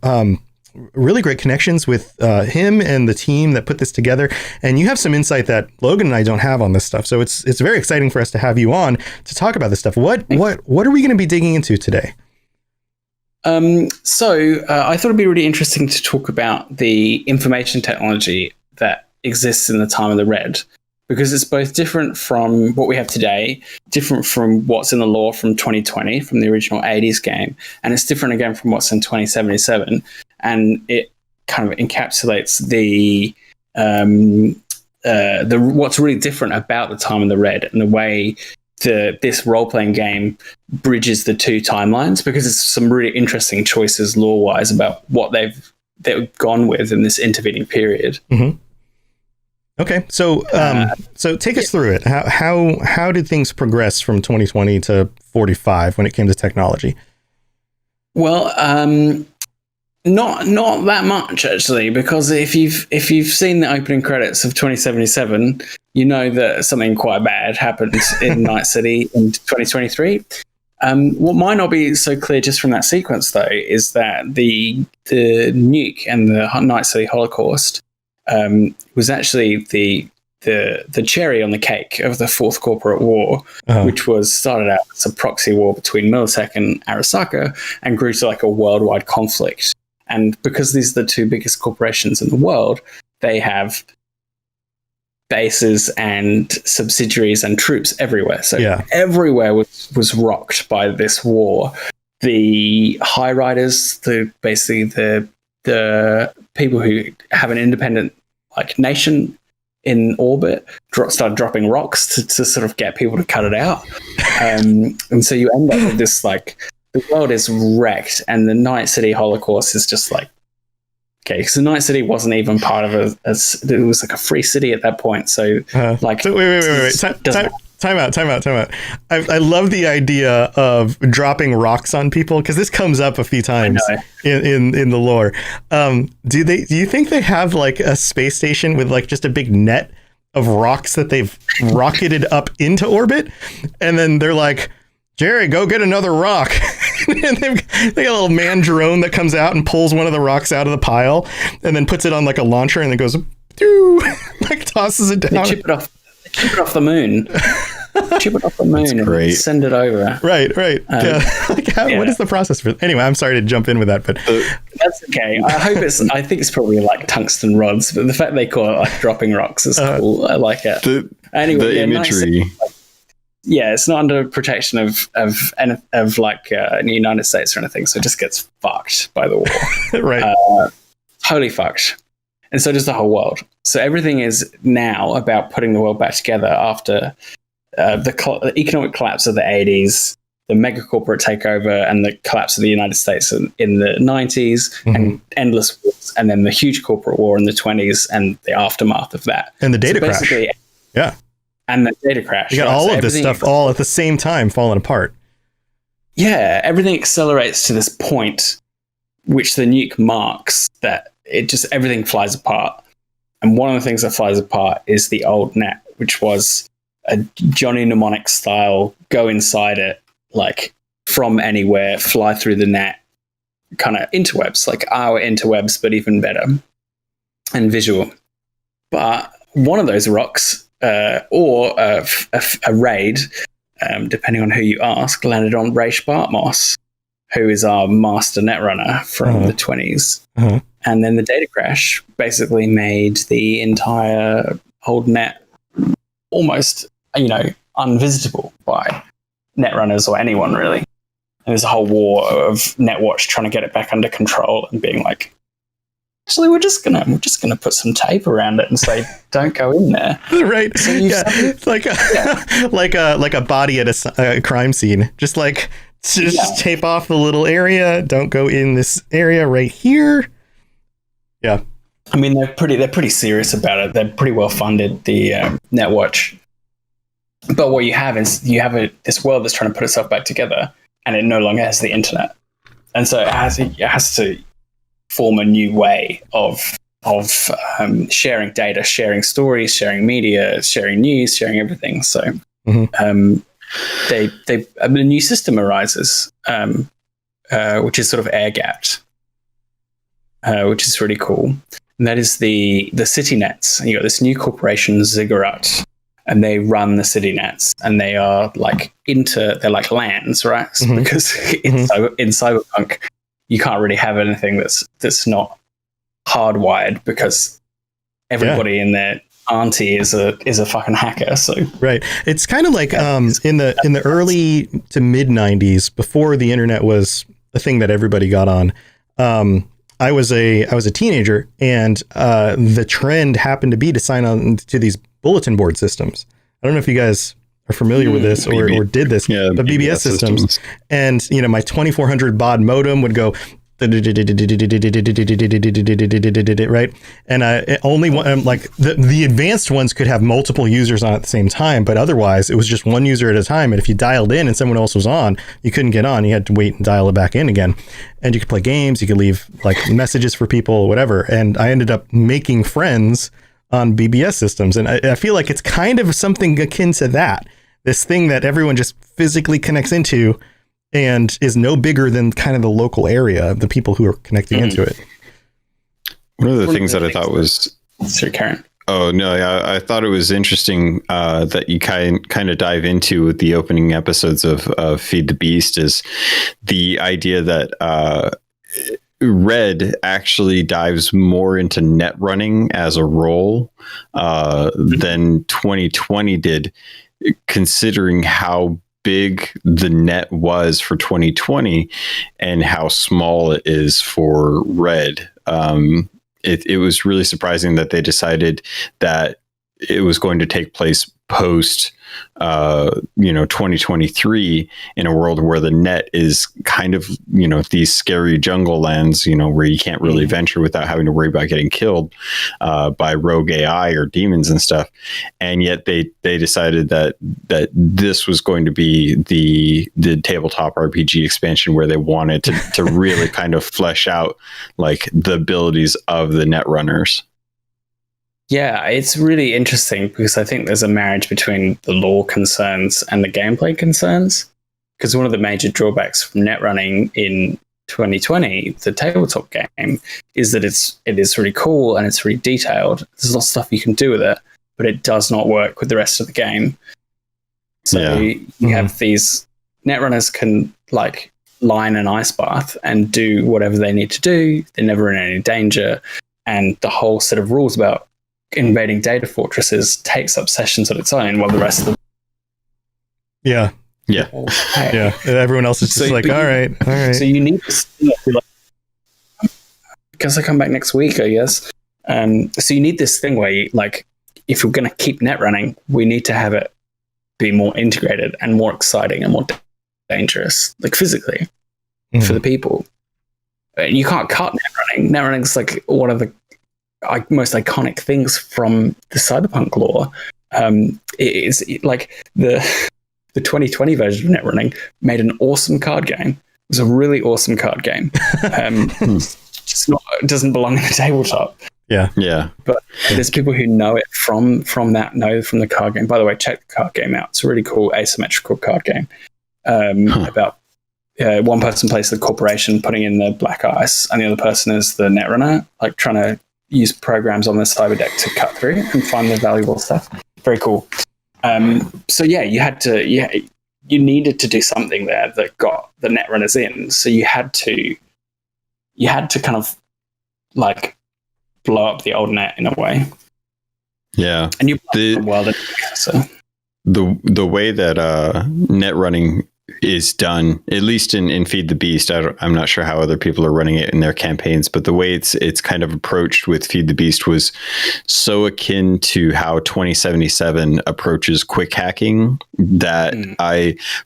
really great connections with him and the team that put this together, and you have some insight that Logan and I don't have on this stuff. So it's very exciting for us to have you on to talk about this stuff. What are we going to be digging into today? So I thought it'd be really interesting to talk about the information technology that exists in the time of the RED, because it's both different from what we have today, different from what's in the lore from 2020, from the original 80s game, and it's different again from what's in 2077. And it kind of encapsulates the what's really different about the time of the RED and the way this role-playing game bridges the two timelines, because there's some really interesting choices lore-wise about what they've gone with in this intervening period. Mm-hmm. Okay, so take us through it. How did things progress from 2020 to 45 when it came to technology? Well, not that much actually, because if you've seen the opening credits of 2077, you know that something quite bad happened in Night City in 2023. What might not be so clear just from that sequence, though, is that the nuke and the Night City Holocaust was actually the cherry on the cake of the Fourth Corporate War, which was started out as a proxy war between Militech and Arasaka and grew to a worldwide conflict. And because these are the two biggest corporations in the world, they have bases and subsidiaries and troops everywhere. So everywhere was rocked by this war. The high riders, basically the people who have an independent nation in orbit started dropping rocks to sort of get people to cut it out. And so you end up with this the world is wrecked, and the Night City Holocaust is just okay, because the Night City wasn't even part of it was a free city at that point. So wait. Time out. I love the idea of dropping rocks on people, because this comes up a few times in the lore. Do you think they have a space station with just a big net of rocks that they've rocketed up into orbit, and then they're like, Jerry, go get another rock. And they got a little man drone that comes out and pulls one of the rocks out of the pile and then puts it on a launcher and then goes, tosses it down. They chip it off the moon. Ship it off the moon and send it over. Right. What is the process for? Anyway, I'm sorry to jump in with that, but that's okay. I think it's probably like tungsten rods, but the fact they call it like dropping rocks is cool. I like it. The imagery. It's not under protection of like the United States or anything, so it just gets fucked by the war. Right. Totally fucked. And so does the whole world. So everything is now about putting the world back together after the economic collapse of the 80s, the mega corporate takeover, and the collapse of the United States in the 90s, and endless wars, and then the huge corporate war in the 20s and the aftermath of that. And the data crash. Yeah. And the data crash. You got all of this stuff all at the same time falling apart. Yeah, everything accelerates to this point, which the nuke marks, that everything flies apart. And one of the things that flies apart is the old net, which was a Johnny Mnemonic style, go inside it, like from anywhere, fly through the net, kind of interwebs, like our interwebs, but even better and visual. But one of those rocks, or a raid, depending on who you ask, landed on Ray Spartmoss, who is our master netrunner from the 20s. And then the data crash basically made the entire old net almost, unvisitable by netrunners or anyone really. And there's a whole war of Netwatch trying to get it back under control and being like, actually, we're just gonna put some tape around it and say, "Don't go in there." Right? So it's like a body at a crime scene. Just tape off the little area. Don't go in this area right here. Yeah. I mean, they're pretty serious about it. They're pretty well funded, the Netwatch. But what you have is this world that's trying to put itself back together, and it no longer has the internet, and so it has to form a new way of sharing data, sharing stories, sharing media, sharing news, sharing everything. So a new system arises, which is sort of air gapped, which is really cool. And that is the city nets. And you got this new corporation, Ziggurat, and they run the city nets, and they are they're like LANs, right? Because in Cyberpunk, you can't really have anything that's not hardwired, because everybody in their auntie is a fucking hacker. So right, it's kind of like in the early to mid 90s, before the internet was a thing that everybody got on. I was a teenager, and the trend happened to be to sign on to these bulletin board systems. I don't know if you guys are familiar with this or did this, but BBS systems. And my 2400 baud modem would go right, and only one, like the advanced ones could have multiple users on at the same time, but otherwise it was just one user at a time. And if you dialed in and someone else was on, you couldn't get on. You had to wait and dial it back in again. And you could play games, you could leave messages for people, whatever. And I ended up making friends on BBS systems, and I feel like it's kind of something akin to that. This thing that everyone just physically connects into and is no bigger than kind of the local area of the people who are connecting into it. One of the things that I thought was... Sir Karen. Oh, no, I thought it was interesting that you kind of dive into with the opening episodes of Feed the Beast is the idea that RED actually dives more into net running as a role than 2020 did, considering how big the net was for 2020 and how small it is for RED. It was really surprising that they decided that it was going to take place post 2023 in a world where the net is kind of these scary jungle lands where you can't really venture without having to worry about getting killed by rogue AI or demons and stuff. And yet they decided that this was going to be the tabletop RPG expansion where they wanted to really kind of flesh out the abilities of the net runners. Yeah, it's really interesting because I think there's a marriage between the lore concerns and the gameplay concerns. Because one of the major drawbacks from net running in 2020, the tabletop game, is that it is really cool and it's really detailed. There's a lot of stuff you can do with it, but it does not work with the rest of the game. So you have these netrunners can like line an ice bath and do whatever they need to do. They're never in any danger. And the whole set of rules about invading data fortresses takes up sessions on its own, while the rest of them. Yeah. Everyone else is just like, all right. So you need this, because I come back next week, I guess. So you need this thing where you, like, if we're going to keep net running, we need to have it be more integrated and more exciting and more dangerous, like physically, for the people. And you can't cut net running. Net running is like one of the most iconic things from the Cyberpunk lore. Like the 2020 version of net running made an awesome card game. It was a really awesome card game. It doesn't belong in a tabletop. Yeah. But there's people who know it from the card game. By the way, check the card game out. It's a really cool asymmetrical card game about one person plays the corporation putting in the black ice, and the other person is the netrunner, like trying to use programs on the cyber deck to cut through and find the valuable stuff. Very cool. So yeah, you needed to do something there that got the netrunners in. So you had to kind of like blow up the old net in a way. Yeah. And you the world. So the way that net running is done, at least in Feed the Beast, I'm not sure how other people are running it in their campaigns, but the way it's kind of approached with Feed the Beast was so akin to how 2077 approaches quick hacking that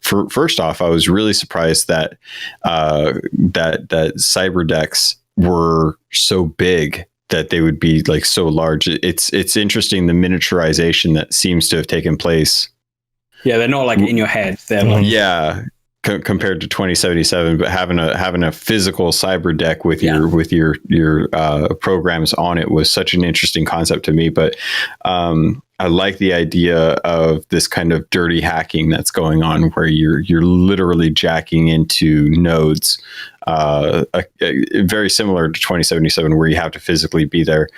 first off, I was really surprised that that cyber decks were so big that they would be like so large. It's interesting, the miniaturization that seems to have taken place. Yeah, they're not like in your head. They're like compared to 2077, but having a physical cyber deck with your programs on it was such an interesting concept to me. But I like the idea of this kind of dirty hacking that's going on, where you're literally jacking into nodes, very similar to 2077, where you have to physically be there.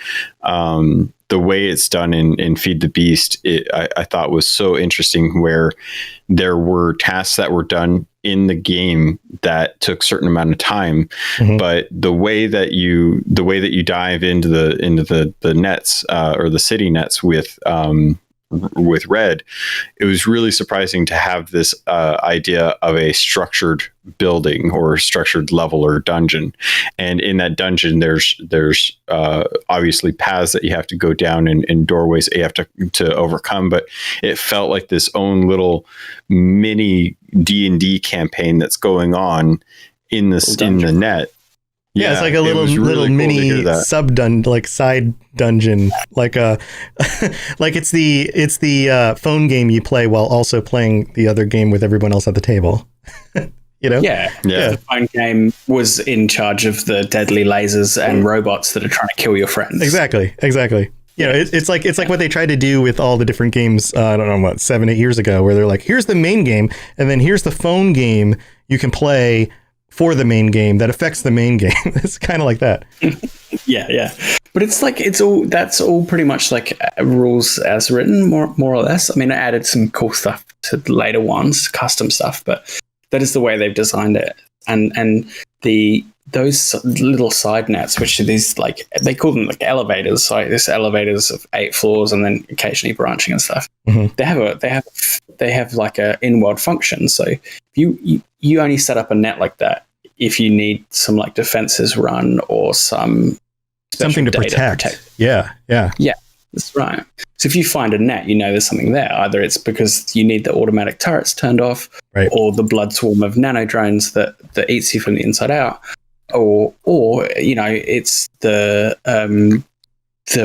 The way it's done in Feed the Beast, I thought was so interesting, where there were tasks that were done in the game that took a certain amount of time, but the way that you dive into the nets or the city nets with RED, it was really surprising to have this idea of a structured building or structured level or dungeon. And in that dungeon, there's obviously paths that you have to go down and doorways that you have to overcome. But it felt like this own little mini D&D campaign that's going on in the net. Yeah, it's like a little really mini sub like side dungeon, like like it's the phone game you play while also playing the other game with everyone else at the table. You know? Yeah. The phone game was in charge of the deadly lasers and robots that are trying to kill your friends. Exactly. You know, it's like what they tried to do with all the different games. I don't know, 7-8 years ago, where they're like, here's the main game, and then here's the phone game you can play for the main game that affects the main game. It's kind of like that. Yeah. But it's like, that's all pretty much like rules as written, more or less. I mean, I added some cool stuff to the later ones, custom stuff, but that is the way they've designed it. And those little side nets, which are these, like, they call them like elevators. So there's elevators of 8 floors and then occasionally branching and stuff. They have like a in-world function. So you only set up a net like that if you need some like defenses run or something to protect. Yeah, that's right. So if you find a net, you know there's something there. Either it's because you need the automatic turrets turned off, right, or the blood swarm of nano drones that eats you from the inside out, or you know, it's the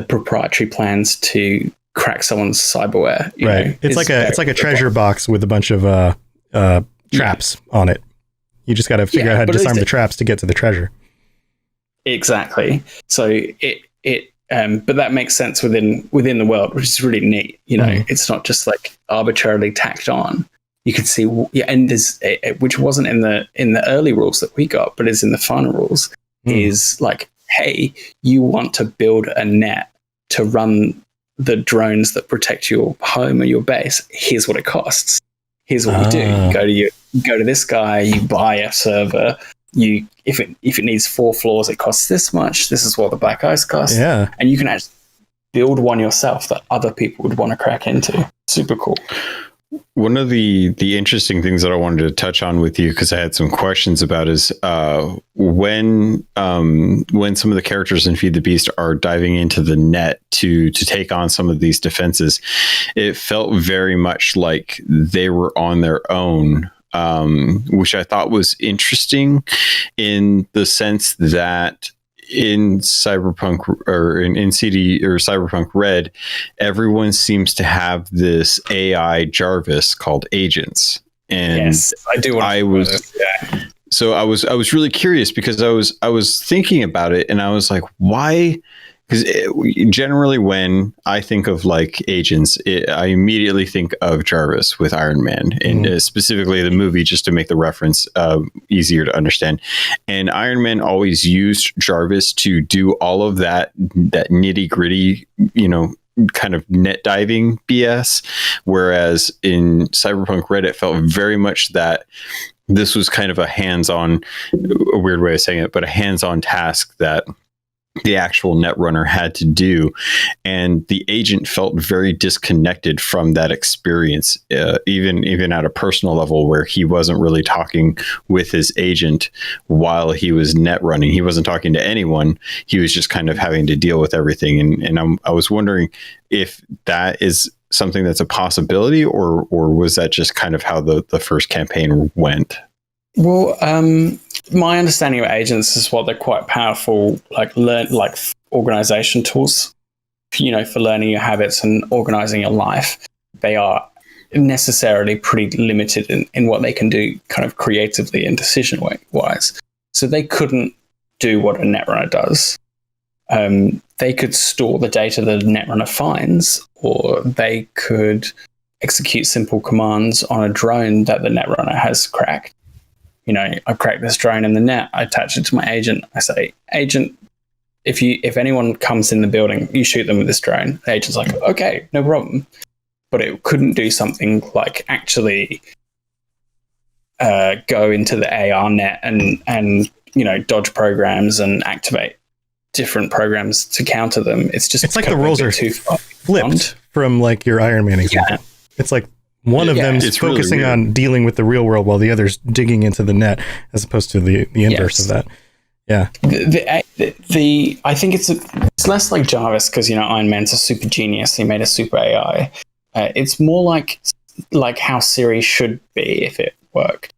proprietary plans to crack someone's cyberware. Right. It's like a treasure box with a bunch of traps on it. You just got to figure out how to disarm the traps to get to the treasure. Exactly. So but that makes sense within the world, which is really neat. You know, it's not just like arbitrarily tacked on. You can see, and there's which wasn't in the early rules that we got, but is in the final rules. Is like, hey, you want to build a net to run the drones that protect your home or your base. Here's what it costs. Here's what you do: you go to this guy, you buy a server. If it needs 4 floors, it costs this much. This is what the black ice costs. Yeah, and you can actually build one yourself that other people would want to crack into. Super cool. One of the interesting things that I wanted to touch on with you, because I had some questions about, is when some of the characters in Feed the Beast are diving into the net to take on some of these defenses, it felt very much like they were on their own, which I thought was interesting in the sense that in Cyberpunk or in CD or Cyberpunk RED, everyone seems to have this AI Jarvis called agents. And yes, I do. So I was really curious because I was thinking about it and I was like, why? Because generally when I think of like agents, I immediately think of Jarvis with Iron Man, and specifically the movie, just to make the reference easier to understand. And Iron Man always used Jarvis to do all of that nitty gritty, kind of net diving BS. Whereas in Cyberpunk RED, it felt very much that this was kind of a weird way of saying it, but a hands-on task that the actual netrunner had to do, and the agent felt very disconnected from that experience, even at a personal level, where he wasn't really talking with his agent while he was net running. He wasn't talking to anyone. He was just kind of having to deal with everything. And I was wondering if that is something that's a possibility, or was that just kind of how the first campaign went? Well, my understanding of agents is what they're quite powerful, like organization tools, for learning your habits and organizing your life. They are necessarily pretty limited in what they can do kind of creatively and decision wise. So they couldn't do what a netrunner does. They could store the data that a netrunner finds, or they could execute simple commands on a drone that the netrunner has cracked. I crack this drone in the net, I attach it to my agent. I say, agent, if anyone comes in the building, you shoot them with this drone. The agent's like, okay, no problem. But it couldn't do something like actually go into the AR net and dodge programs and activate different programs to counter them. It's like the roles are too flipped from like your Iron Man example. Yeah. It's like one of them is focusing really on dealing with the real world while the other's digging into the net, as opposed to the inverse of that. Yeah. I think it's less like Jarvis, because Iron Man's a super genius. He made a super AI. It's more like how Siri should be if it worked.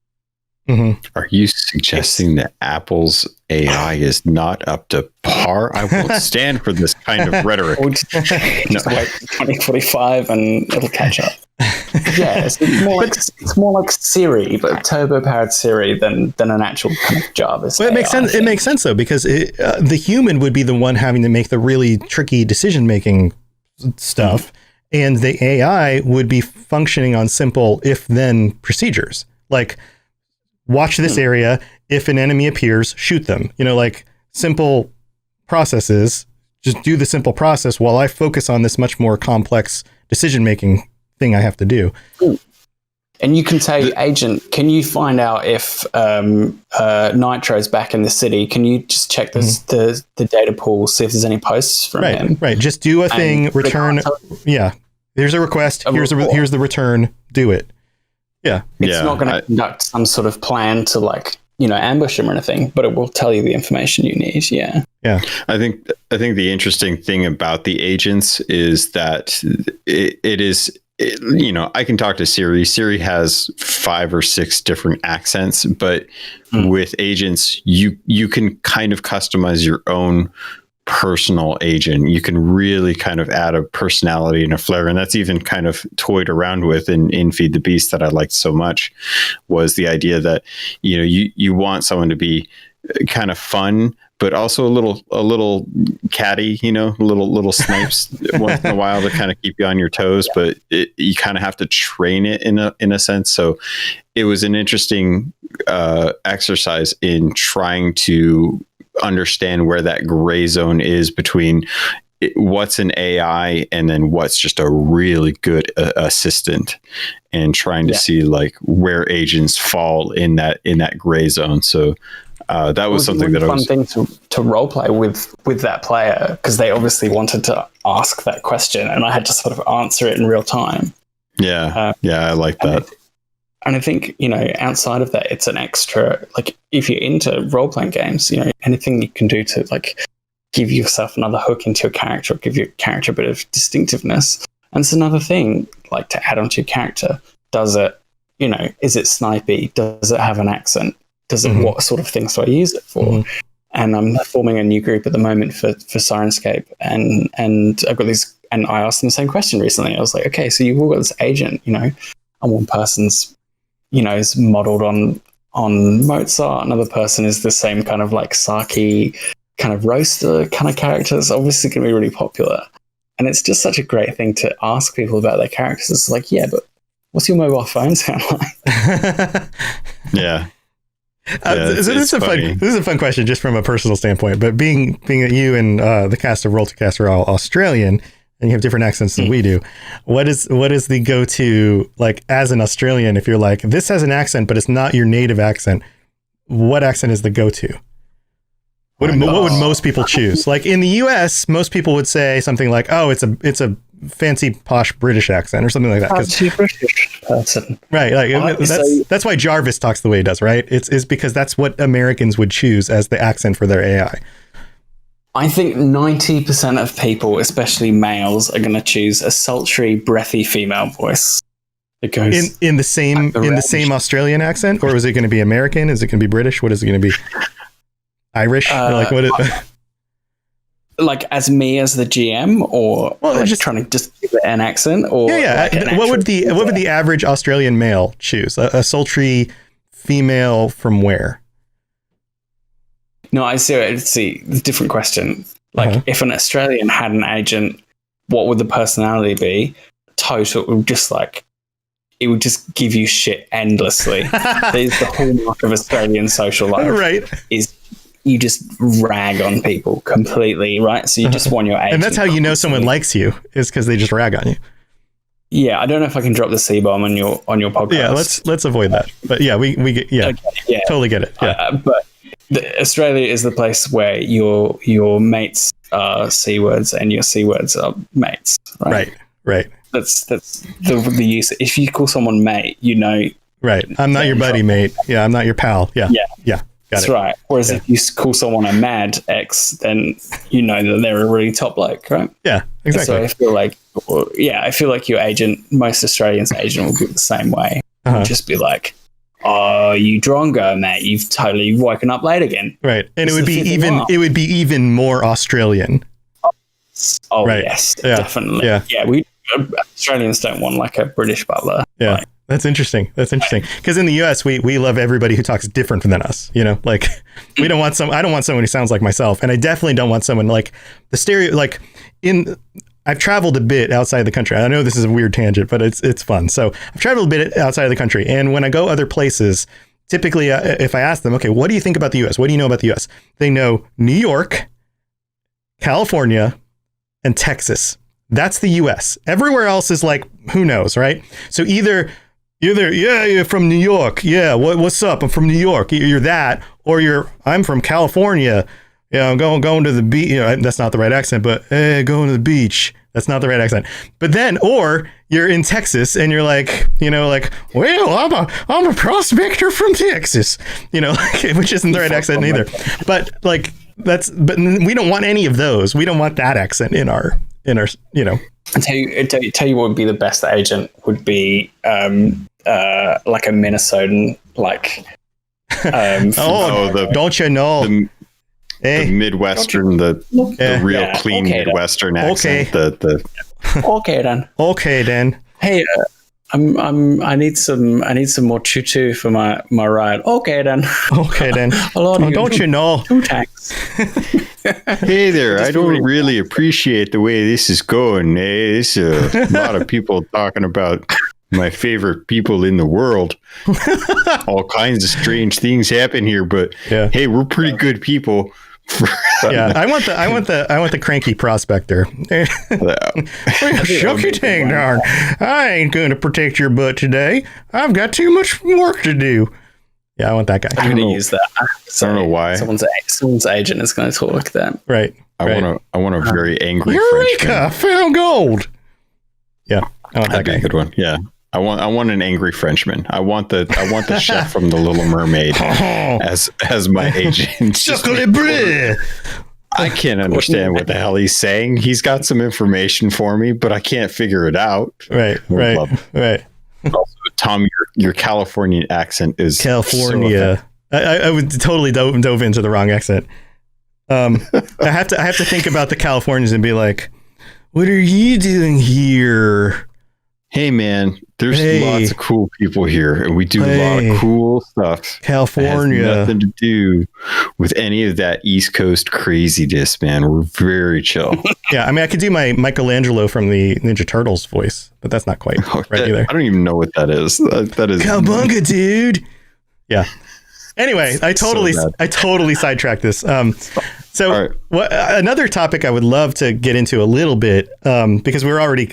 Mm-hmm. Are you suggesting that Apple's AI is not up to par? I won't stand for this kind of rhetoric. Just wait 2045 and it'll catch up. Yeah, it's more like Siri, but turbo-powered Siri than an actual kind of Jarvis. Well, it makes sense. It makes sense though, because the human would be the one having to make the really tricky decision-making stuff, and the AI would be functioning on simple if-then procedures, like watch this area. If an enemy appears, shoot them. Like simple processes. Just do the simple process while I focus on this much more complex decision-making thing I have to do. And you can say, agent, can you find out if Nitro's back in the city? Can you just check the data pool, see if there's any posts from him? Right. Just do a thing, return. Yeah. Here's a request. Here's the return. Do it. Yeah. It's not going to conduct some sort of plan to ambush him or anything, but it will tell you the information you need. Yeah. Yeah. I think the interesting thing about the agents is that it is, I can talk to Siri. Siri has 5 or 6 different accents, but with agents, you can kind of customize your own personal agent. You can really kind of add a personality and a flair, and that's even kind of toyed around with in Feed the Beast that I liked so much, was the idea that you want someone to be kind of fun, but also a little catty, little snipes once in a while to kind of keep you on your toes. But you kind of have to train it in a sense. So it was an interesting exercise in trying to understand where that gray zone is between what's an AI and then what's just a really good assistant, and trying to see like where agents fall in that gray zone. So that was something that a I fun was thing to role play with that player, because they obviously wanted to ask that question, and I had to sort of answer it in real time. yeah I like that. And I think, outside of that, it's an extra, like, if you're into role-playing games, anything you can do to, like, give yourself another hook into your character, or give your character a bit of distinctiveness. And it's another thing, like, to add onto your character. Does it, is it snipey? Does it have an accent? Does it, what sort of things do I use it for? And I'm forming a new group at the moment for Sirenscape. And I've got these, and I asked them the same question recently. I was like, okay, so you've all got this agent, and one person's, is modeled on Mozart. Another person is the same kind of like Saki kind of roaster kind of characters. Obviously going to be really popular. And it's just such a great thing to ask people about their characters. It's like, yeah, but what's your mobile phone sound like? Yeah. So this is a fun question just from a personal standpoint, but being that you and the cast of Roll to Cast are all Australian, and you have different accents than we do, what is the go-to, like, as an Australian, if you're like, this has an accent but it's not your native accent, what accent is the go-to? What would most people choose? Like in the US, most people would say something like, oh, it's a fancy posh British accent or something like that. Fancy British person. Right. Like that's why Jarvis talks the way he does, right? It's because that's what Americans would choose as the accent for their AI. I think 90% of people, especially males, are going to choose a sultry, breathy female voice. It goes in the same Australian accent, or is it going to be American? Is it going to be British? What is it going to be? Irish? Like what? Like as me as the GM, or like just trying to just give it an accent, or like what would the average Australian male choose? A sultry female from where? No, I see. Different question. Like, if an Australian had an agent, what would the personality be? Total, it would just give you shit endlessly. There's the hallmark of Australian social life. Right. Is you just rag on people completely, right? So you just want your agent. And that's how you know someone likes you, is because they just rag on you. Yeah, I don't know if I can drop the C-bomb on your podcast. Yeah, let's avoid that. But yeah, we get totally get it. Yeah, but Australia is the place where your mates are C words and your C words are mates. Right. That's the use. If you call someone mate, Right. I'm not your buddy, mate. Yeah, I'm not your pal. Yeah. That's right. Whereas if you call someone a mad ex, then you know that they're a really top bloke, right? Yeah, exactly. So I feel like your agent, most Australians' agent, will be the same way. Just be like, "Oh, you drongo, mate! You've totally woken up late again." Right, and it would be even more Australian. Oh right. Yes, yeah. definitely. Yeah, we Australians don't want like a British butler. Yeah. Like, That's interesting. Because in the US, we love everybody who talks different than us. Like I don't want someone who sounds like myself. And I definitely don't want someone like I've traveled a bit outside the country. I know this is a weird tangent, but it's fun. So I've traveled a bit outside of the country. And when I go other places, typically if I ask them, okay, what do you think about the US? What do you know about the US? They know New York, California, and Texas. That's the US. Everywhere else is like, who knows, right? So either you're from New York. Yeah, what's up? I'm from New York. You're that, or I'm from California. Yeah, I'm going to the beach. That's not the right accent, but going to the beach. That's not the right accent. But then, or you're in Texas and you're like, well, I'm a prospector from Texas. Which isn't the right accent either. But but we don't want any of those. We don't want that accent in our. Tell you what would be the best agent would be like a Minnesotan, like don't you know the Midwestern, the real clean Midwestern accent. Okay then. Hey, I need some more choo-choo for my ride. Okay then. Don't you know? 2 tanks. Hey there, I don't really appreciate the way this is going. There's a lot of people talking about my favorite people in the world. All kinds of strange things happen here, but hey, we're pretty good people. Yeah, I want the cranky prospector. Shut your thing down. I ain't going to protect your butt today. I've got too much work to do. Yeah, I want that guy. I'm going to use that. I don't know why. Someone's agent is going to talk like that. Right. I want a very angry Eureka! Frenchman. Found gold. Yeah, I want that That'd be guy. a good one. Yeah. I want an angry Frenchman. I want the chef from The Little Mermaid as my agent. Chocolat bleu. I can't understand what the hell he's saying. He's got some information for me, but I can't figure it out. Right. Also, Tom, your Californian accent is California. I would totally dove into the wrong accent. I have to think about the Californians and be like, what are you doing here? Hey man, there's lots of cool people here, and we do a lot of cool stuff. California. It has nothing to do with any of that East Coast craziness, man. We're very chill. Yeah, I mean, I could do my Michelangelo from the Ninja Turtles voice, but that's not quite right either. I don't even know what that is. That is Cowabunga, dude. Yeah. Anyway, I totally sidetracked this. So another topic I would love to get into a little bit, because we're already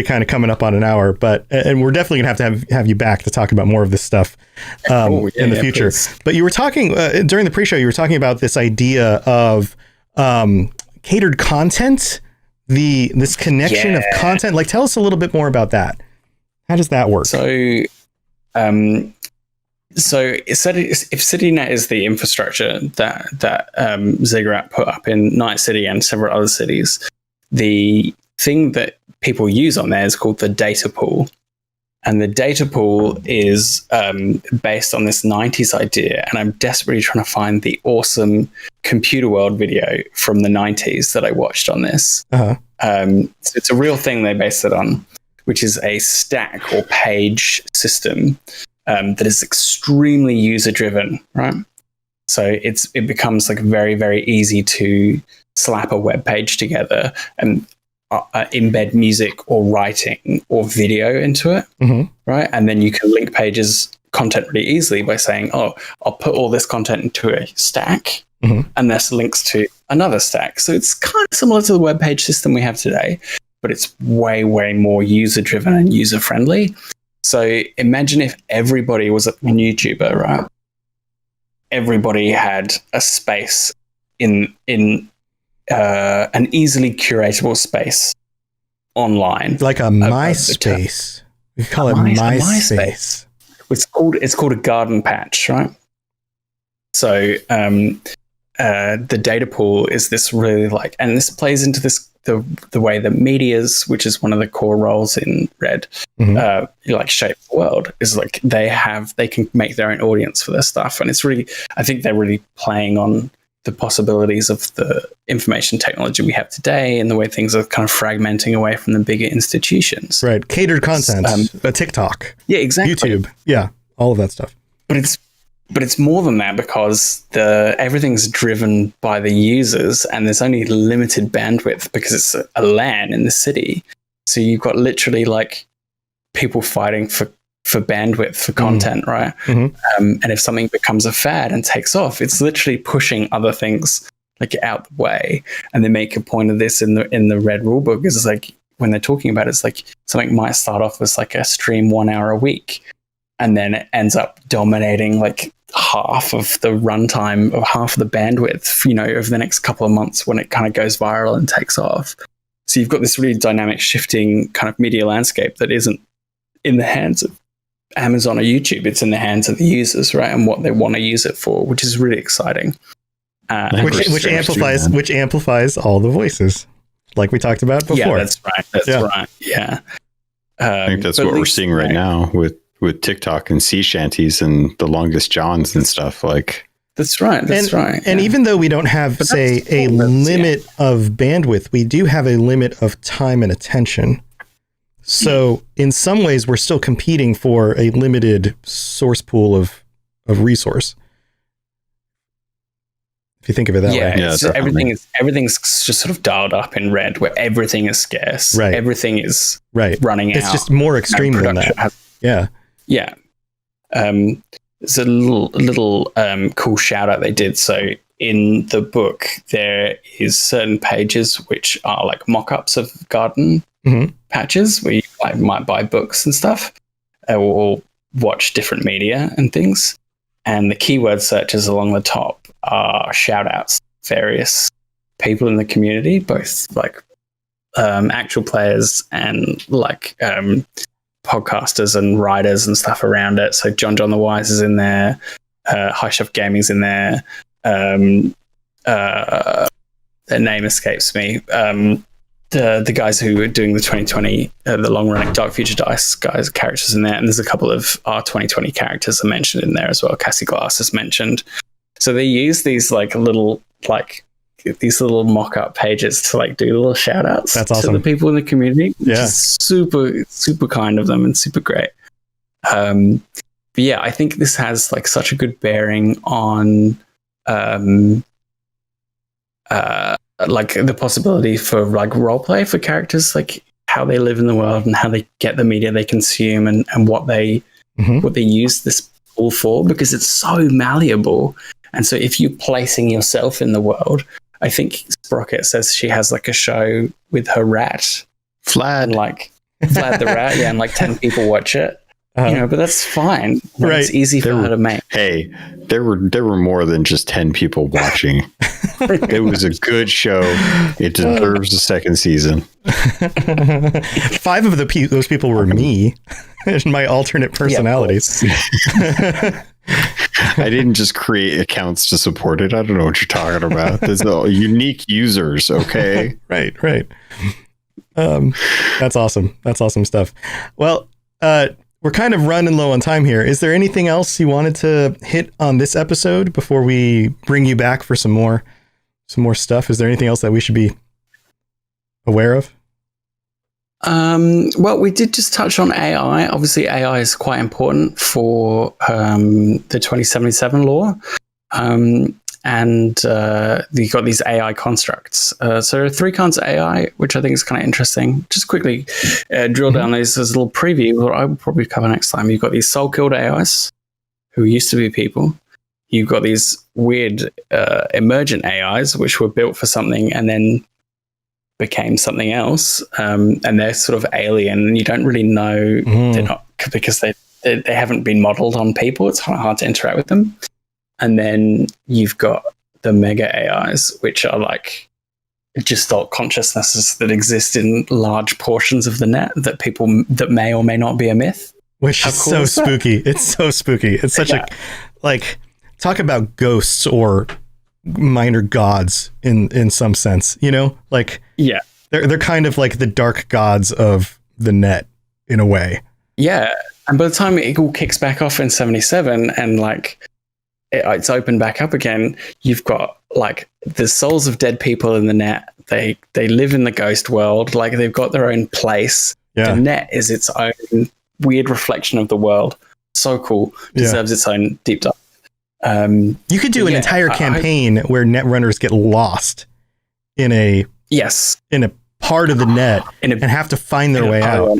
kind of coming up on an hour, and we're definitely gonna have to have you back to talk about more of this stuff in the future. Please. But you were talking during the pre-show. You were talking about this idea of catered content, this connection of content. Like, tell us a little bit more about that. How does that work? So if CityNet is the infrastructure that Ziggurat put up in Night City and several other cities, the thing that people use on there is called the data pool. And the data pool is based on this 90s idea. And I'm desperately trying to find the awesome Computer World video from the 90s that I watched on this. Uh-huh. So it's a real thing they based it on, which is a stack or page system that is extremely user-driven, right? So it becomes like very, very easy to slap a web page together and embed music or writing or video into it, right? And then you can link pages content really easily by saying, "Oh, I'll put all this content into a stack, and this links to another stack." So it's kind of similar to the web page system we have today, but it's way, way more user-driven and user-friendly. So imagine if everybody was a YouTuber, right? Everybody had a space in an easily curatable space online, like a MySpace. We call it MySpace. It's called a garden patch, right? So the data pool is this really and this plays into this. The way that medias, which is one of the core roles in RED, shape the world, is like they can make their own audience for their stuff, and it's really, I think they're really playing on the possibilities of the information technology we have today and the way things are kind of fragmenting away from the bigger institutions. Right, catered content, TikTok, yeah, exactly, YouTube, yeah, all of that stuff. But it's more than that, because everything's driven by the users, and there's only limited bandwidth because it's a LAN in the city. So you've got literally like people fighting for bandwidth for content, right? And if something becomes a fad and takes off, it's literally pushing other things like out the way. And they make a point of this in the RED rulebook. Is like when they're talking about it, it's like something might start off as like a stream 1 hour a week, and then it ends up dominating like half of the runtime or half of the bandwidth, over the next couple of months when it kind of goes viral and takes off. So you've got this really dynamic shifting kind of media landscape that isn't in the hands of Amazon or YouTube. It's in the hands of the users, right? And what they want to use it for, which is really exciting. Which amplifies all the voices, like we talked about before. Yeah, that's right. That's right. Yeah. I think that's what we're seeing right now with TikTok and sea shanties and the longest johns and stuff. Like that's right. And even though we don't have, say, a limit of bandwidth, we do have a limit of time and attention. So in some ways, we're still competing for a limited source pool of resource. If you think of it that way. Yeah, so everything's just sort of dialed up in RED, where everything is scarce. Right. Everything is running out. It's just more extreme than that. Yeah. It's a little cool shout out they did. So in the book, there is certain pages which are like mock-ups of garden patches where you might buy books and stuff or watch different media and things. And the keyword searches along the top are shout-outs to various people in the community, both like actual players and like podcasters and writers and stuff around it. So John the Wise is in there, High Chef Gaming's in there. Their name escapes me. The guys who were doing the 2020, the long-running Dark Future Dice guys, characters in there, and there's a couple of our 2020 characters are mentioned in there as well. Cassie Glass is mentioned. So they use these little mock-up pages to like do little shout-outs to the people in the community. Which is super, super kind of them and super great. But yeah, I think this has like such a good bearing on like the possibility for like roleplay for characters, like how they live in the world and how they get the media they consume and what they use this tool for, because it's so malleable. And so if you're placing yourself in the world, I think Sprocket says she has like a show with her rat, Flad the rat, and like 10 people watch it. But that's fine. Right. It's easy for her to make. Hey, there were more than just 10 people watching. It was a good show. It deserves a second season. 5 of those people were me and my alternate personalities. I didn't just create accounts to support it. I don't know what you're talking about. There's unique users. Okay. Right. That's awesome. That's awesome stuff. Well, we're kind of running low on time here. Is there anything else you wanted to hit on this episode before we bring you back for some more stuff? Is there anything else that we should be aware of? Well, we did just touch on AI. Obviously, AI is quite important for the 2077 law. And you've got these AI constructs. So there are 3 kinds of AI, which I think is kind of interesting. Just quickly drill down these as a little preview, what I will probably cover next time. You've got these soul-killed AIs, who used to be people. You've got these weird emergent AIs, which were built for something and then became something else. And they're sort of alien, and you don't really know they're not, because they haven't been modeled on people. It's kind of hard to interact with them. And then you've got the mega AIs, which are like just thought consciousnesses that exist in large portions of the net that may or may not be a myth. Which is so spooky. It's so spooky. It's such talk about ghosts or minor gods in some sense, like, they're kind of like the dark gods of the net in a way. Yeah. And by the time it all kicks back off in 77 and like, it's opened back up again, you've got like the souls of dead people in the net. They live in the ghost world, like they've got their own place. The net is its own weird reflection of the world. So cool. Deserves its own deep dive. You could do an entire campaign where net runners get lost in a part of the net and have to find their way out.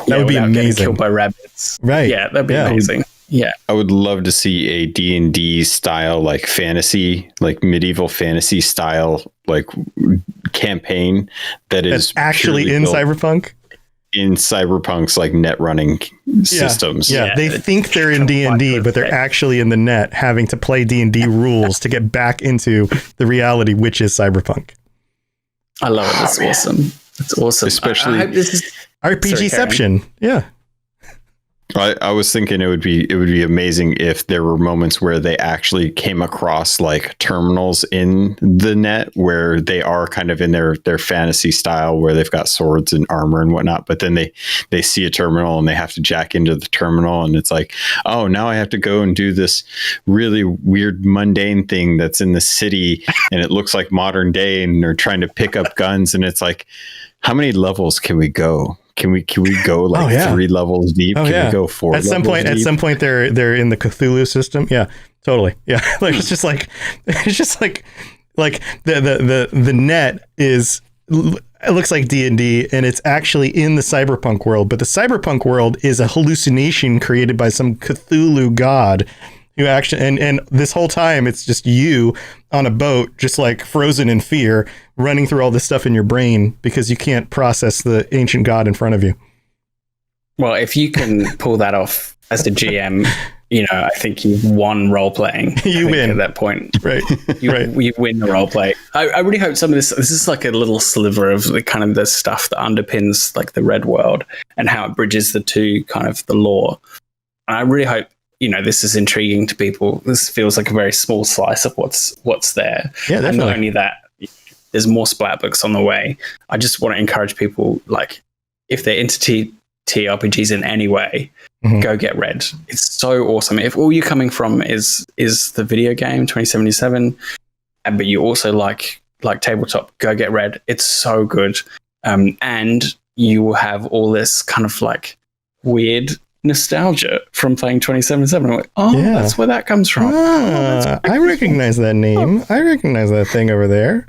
That would be amazing. Killed by rabbits. Right. Yeah, that'd be amazing. Yeah, I would love to see a D&D style, like fantasy, like medieval fantasy style, like campaign that's actually in Cyberpunk. In Cyberpunk's like net running systems. Yeah, they think they're in D&D, but they're actually in the net, having to play D&D rules to get back into the reality, which is Cyberpunk. I love it. That's awesome. That's awesome. Especially I hope this is RPGception. Yeah. I was thinking it would be amazing if there were moments where they actually came across like terminals in the net where they are kind of in their fantasy style, where they've got swords and armor and whatnot, but then they see a terminal and they have to jack into the terminal, and it's like, oh, now I have to go and do this really weird mundane thing that's in the city and it looks like modern day, and they're trying to pick up guns, and it's like, how many levels can we go? Can we go like 3 levels deep? Can we go 4 levels deep? At some point they're in the Cthulhu system. Yeah, totally. Yeah. Like it's just like the net is, it looks like D&D, and it's actually in the cyberpunk world, but the cyberpunk world is a hallucination created by some Cthulhu god You actually, and this whole time it's just you on a boat, just like frozen in fear, running through all this stuff in your brain because you can't process the ancient god in front of you. Well, if you can pull that off as the GM, I think you've won role playing. You win at that point, right? You win the role play. I really hope some of this is like a little sliver of the kind of the stuff that underpins like the Red world and how it bridges the two, kind of the lore. And I really hope this is intriguing to people. This feels like a very small slice of what's there. Yeah, definitely. And not only that, there's more splat books on the way. I just want to encourage people, like, if they're into TRPGs in any way, go get Red. It's so awesome. If all you're coming from is the video game 2077, but you also like tabletop, go get Red. It's so good. And you will have all this kind of like weird nostalgia from playing 2077. I'm like, that's where that comes from. I recognize that name. I recognize that thing over there.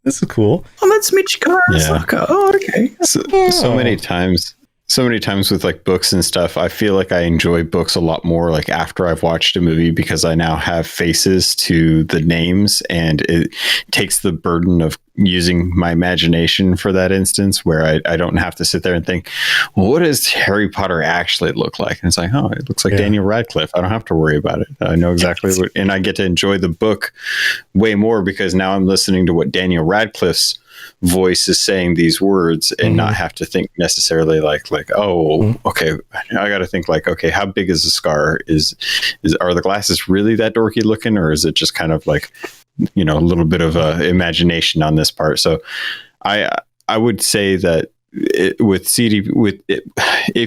This is cool. Oh, that's Michiko Arasaka. Oh, okay. So many times with like books and stuff, I feel like I enjoy books a lot more like after I've watched a movie because I now have faces to the names and it takes the burden of using my imagination for that instance where I don't have to sit there and think, well, what does Harry Potter actually look like? And it's like, it looks like Daniel Radcliffe. I don't have to worry about it. I know exactly what, and I get to enjoy the book way more because now I'm listening to what Daniel Radcliffe's voice is saying these words and not have to think necessarily like okay, I got to think like, okay, how big is the scar? Are the glasses really that dorky looking, or is it just kind of like a little bit of imagination on this part? So I would say that if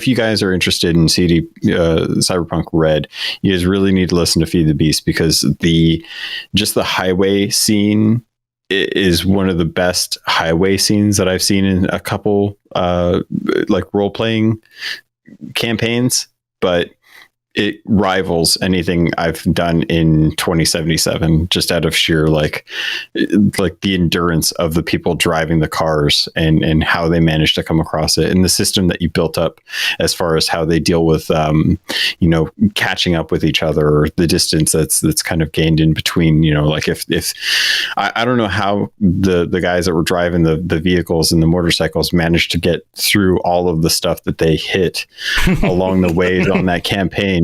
you guys are interested in Cyberpunk RED, you guys really need to listen to Feed the Beast because the highway scene is one of the best highway scenes that I've seen in a couple like role-playing campaigns, but it rivals anything I've done in 2077 just out of sheer like the endurance of the people driving the cars and how they managed to come across it and the system that you built up as far as how they deal with catching up with each other or the distance that's kind of gained in between, like if I don't know how the guys that were driving the vehicles and the motorcycles managed to get through all of the stuff that they hit along the way on that campaign.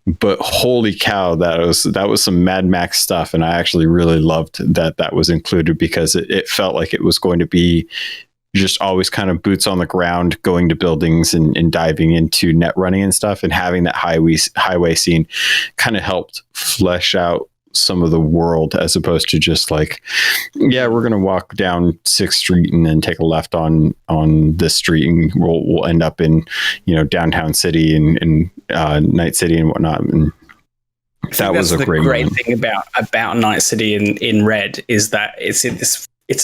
But holy cow, that was some Mad Max stuff, and I actually really loved that was included because it felt like it was going to be just always kind of boots on the ground, going to buildings and diving into net running and stuff, and having that highway scene kind of helped flesh out some of the world as opposed to just like, we're going to walk down 6th Street and then take a left on this street and we'll end up in, downtown city and Night City and whatnot. And that was a great thing about Night City in Red is that it's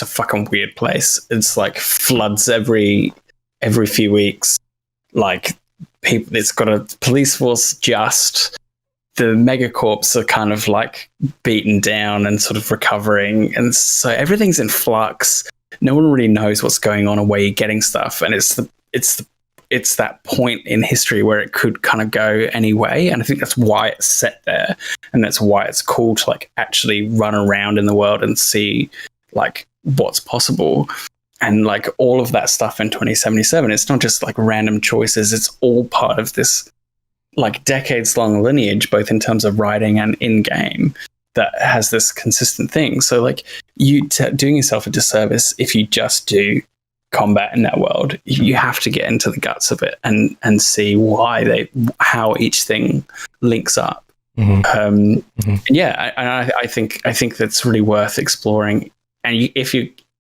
a fucking weird place. It's like floods every few weeks. Like people, it's got a police force the megacorps are kind of like beaten down and sort of recovering. And so everything's in flux. No one really knows what's going on or where you're getting stuff. And it's that point in history where it could kind of go any way. And I think that's why it's set there. And that's why it's cool to like actually run around in the world and see like what's possible. And like all of that stuff in 2077, it's not just like random choices. It's all part of this like decades long lineage, both in terms of writing and in game, that has this consistent thing. So like you doing yourself a disservice if you just do combat in that world. You have to get into the guts of it and see how each thing links up. And I think that's really worth exploring. And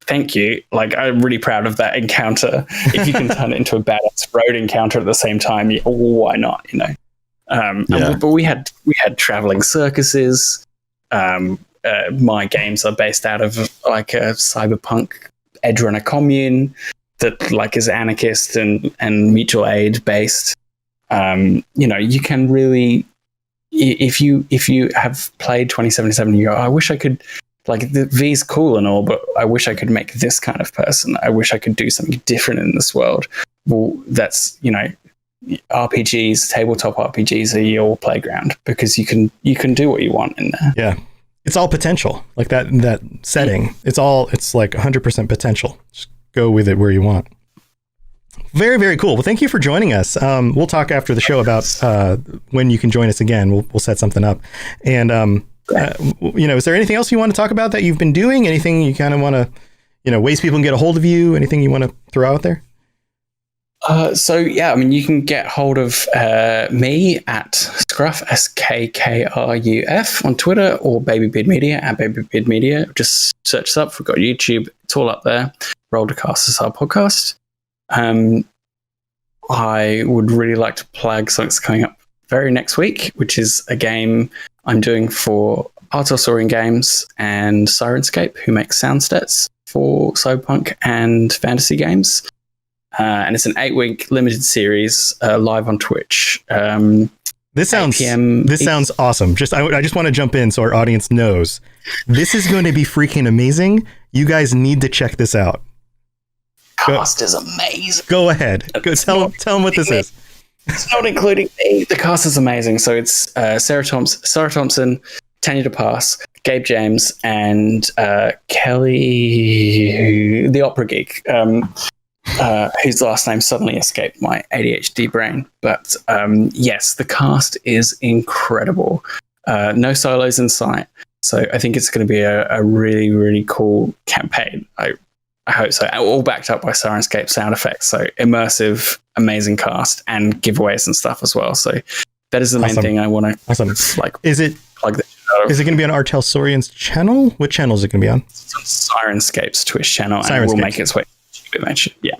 thank you. Like, I'm really proud of that encounter. If you can turn it into a badass road encounter at the same time, why not? But we had traveling circuses. My games are based out of like a cyberpunk edge runner commune that like is anarchist and mutual aid based. You can really, if you have played 2077, you go, I wish I could. Like, the V's cool and all, but I wish I could make this kind of person. I wish I could do something different in this world. Well, that's, RPGs, tabletop RPGs, are your playground because you can do what you want in there. Yeah. It's all potential. Like that setting. It's like 100% potential. Just go with it where you want. Very, very cool. Well, thank you for joining us. We'll talk after the show about when you can join us again. We'll set something up. And, is there anything else you want to talk about that you've been doing? Anything you kind of want to, ways people can get a hold of you? Anything you want to throw out there? You can get hold of me at Skkruf, SKKRUF on Twitter, or Baby Beard Media at Baby Beard Media. Just search us up. We've got YouTube. It's all up there. Rollcast is our podcast. I would really like to plug something that's coming up very next week, which is a game I'm doing for Artosaurian Games and Sirenscape, who make sound stats for Cyberpunk and fantasy games. And it's an 8-week limited series live on Twitch. This sounds awesome. I just want to jump in so our audience knows this is going to be freaking amazing. You guys need to check this out. Cast is amazing. Go ahead. Go tell them what this is. It's not including me. The cast is amazing. So it's Sarah Thompson, Tanya DePass, Gabe James, and Kelly, the opera geek, whose last name suddenly escaped my ADHD brain. But yes, the cast is incredible. No solos in sight. So I think it's going to be a really, really cool campaign. I hope so. All backed up by Sirenscape sound effects. So immersive, amazing cast, and giveaways and stuff as well. So that is the main thing I want to plug this shit out of. Is it going to be on Artosaurian's channel? What channel is it going to be on? It's on Sirenscape's Twitch channel, and it will make its way to YouTube. Yeah.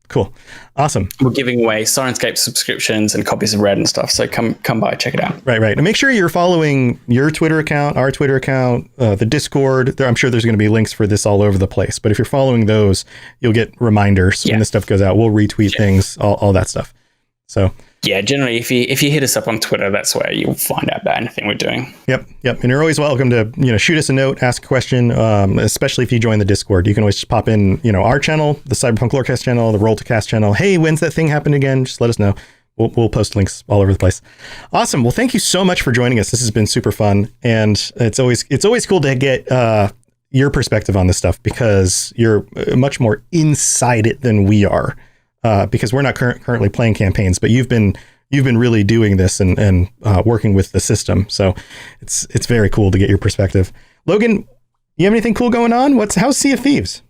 Cool. Awesome. We're giving away Sirenscape subscriptions and copies of RED and stuff. So come by, check it out. Right. And make sure you're following your Twitter account, our Twitter account, the Discord. I'm sure there's going to be links for this all over the place. But if you're following those, you'll get reminders when this stuff goes out. We'll retweet things, all that stuff. So yeah, generally, if you hit us up on Twitter, that's where you'll find out about anything we're doing. Yep. And you're always welcome to shoot us a note, ask a question, especially if you join the Discord. You can always just pop in our channel, the Cyberpunk Lorecast channel, the Roll2Cast channel. Hey, when's that thing happen again? Just let us know. We'll post links all over the place. Awesome. Well, thank you so much for joining us. This has been super fun, and it's always cool to get your perspective on this stuff because you're much more inside it than we are. Because we're not currently playing campaigns, but you've been really doing this and working with the system. So it's very cool to get your perspective. Logan, you have anything cool going on? How's Sea of Thieves?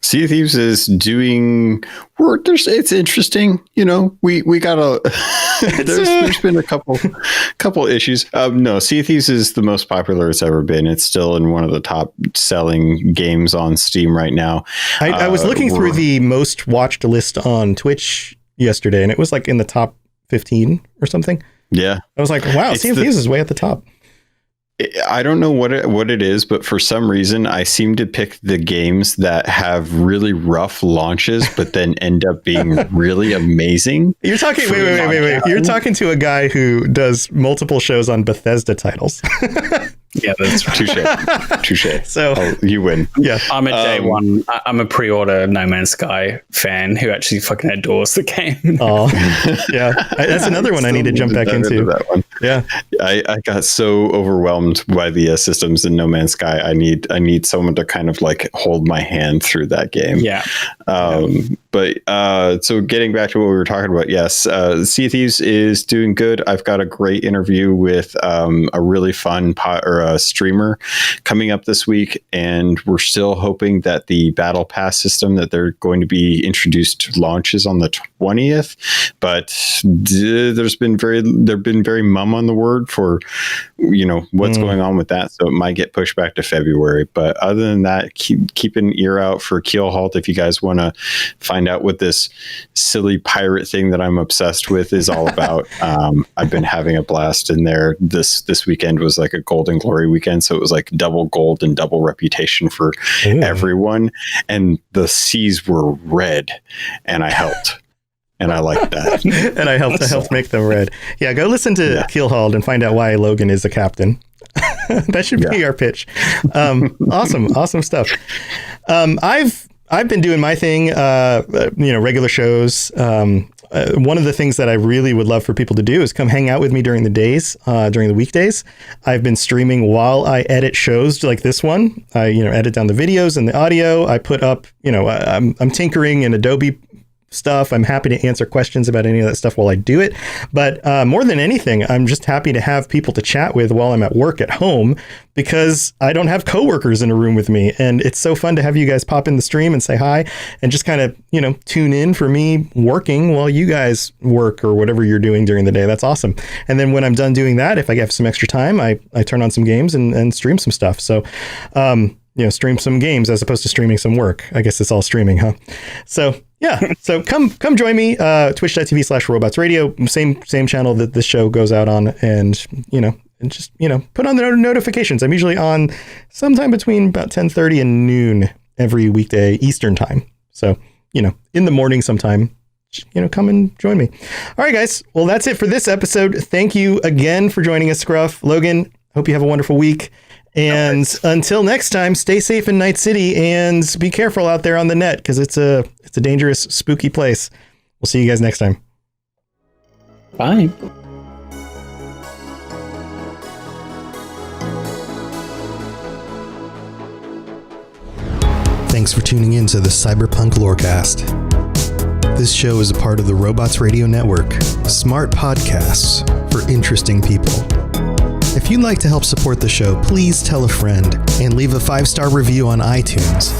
Sea of Thieves is doing work. It's interesting. We got there's been a couple issues. No, Sea of Thieves is the most popular it's ever been. It's still in one of the top selling games on Steam right now. I was looking through the most watched list on Twitch yesterday, and it was like in the top 15 or something. Yeah. I was like, wow, Sea of Thieves is way at the top. I don't know what it is, but for some reason I seem to pick the games that have really rough launches, but then end up being really amazing. You're talking, wait. You're talking to a guy who does multiple shows on Bethesda titles. Yeah, that's touche. So you win. Yeah, I'm a day one. I'm a pre-order No Man's Sky fan who actually fucking adores the game. Oh, yeah, that's another one I need to jump back into. That one. Yeah, I got so overwhelmed by the systems in No Man's Sky. I need someone to kind of like hold my hand through that game. Yeah. But so getting back to what we were talking about, yes, Sea of Thieves is doing good. I've got a great interview with a really fun a streamer coming up this week, and we're still hoping that the Battle Pass system that they're going to be introduced launches on the 20th. But they've been very mum on the word for what's going on with that, so it might get pushed back to February. But other than that, keep an ear out for Keelhauled if you guys want to find out what this silly pirate thing that I'm obsessed with is all about. I've been having a blast in there. This weekend was like a Golden Glory weekend, so it was like double gold and double reputation for everyone, and the seas were red, and I helped. And I like that. And I helped make them red. Yeah, go listen to Keelhauled and find out why Logan is a captain. That should be our pitch. Awesome stuff. I've been doing my thing, regular shows. one of the things that I really would love for people to do is come hang out with me during the days, during the weekdays. I've been streaming while I edit shows like this one. I, edit down the videos and the audio. I put up, I'm tinkering in Adobe stuff. I'm happy to answer questions about any of that stuff while I do it. But more than anything, I'm just happy to have people to chat with while I'm at work at home, because I don't have coworkers in a room with me. And it's so fun to have you guys pop in the stream and say hi and just kind of, tune in for me working while you guys work or whatever you're doing during the day. That's awesome. And then when I'm done doing that, if I have some extra time, I turn on some games and stream some stuff. So, stream some games as opposed to streaming some work. I guess it's all streaming, huh? So yeah. So come join me, twitch.tv/robotsradio, same channel that this show goes out on. And just put on the notifications. I'm usually on sometime between about 10:30 and noon every weekday Eastern time. So, in the morning sometime, come and join me. All right, guys. Well, that's it for this episode. Thank you again for joining us, Skkruf. Logan, hope you have a wonderful week. And until next time, stay safe in Night City and be careful out there on the net, because it's a dangerous, spooky place. We'll see you guys next time. Bye. Thanks for tuning in to the Cyberpunk Lorecast. This show is a part of the Robots Radio Network, smart podcasts for interesting people. If you'd like to help support the show, please tell a friend and leave a 5-star review on iTunes.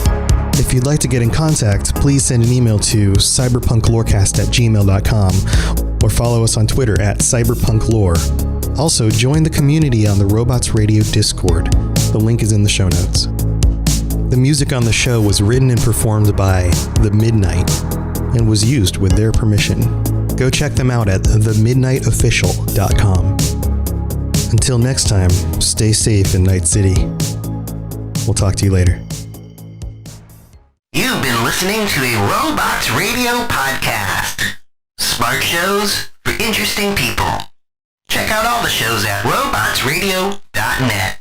If you'd like to get in contact, please send an email to cyberpunklorecast@gmail.com or follow us on Twitter @cyberpunklore. Also, join the community on the Robots Radio Discord. The link is in the show notes. The music on the show was written and performed by The Midnight and was used with their permission. Go check them out at themidnightofficial.com. Until next time, stay safe in Night City. We'll talk to you later. You've been listening to a Robots Radio podcast. Smart shows for interesting people. Check out all the shows at ROBOTSRADIO.net.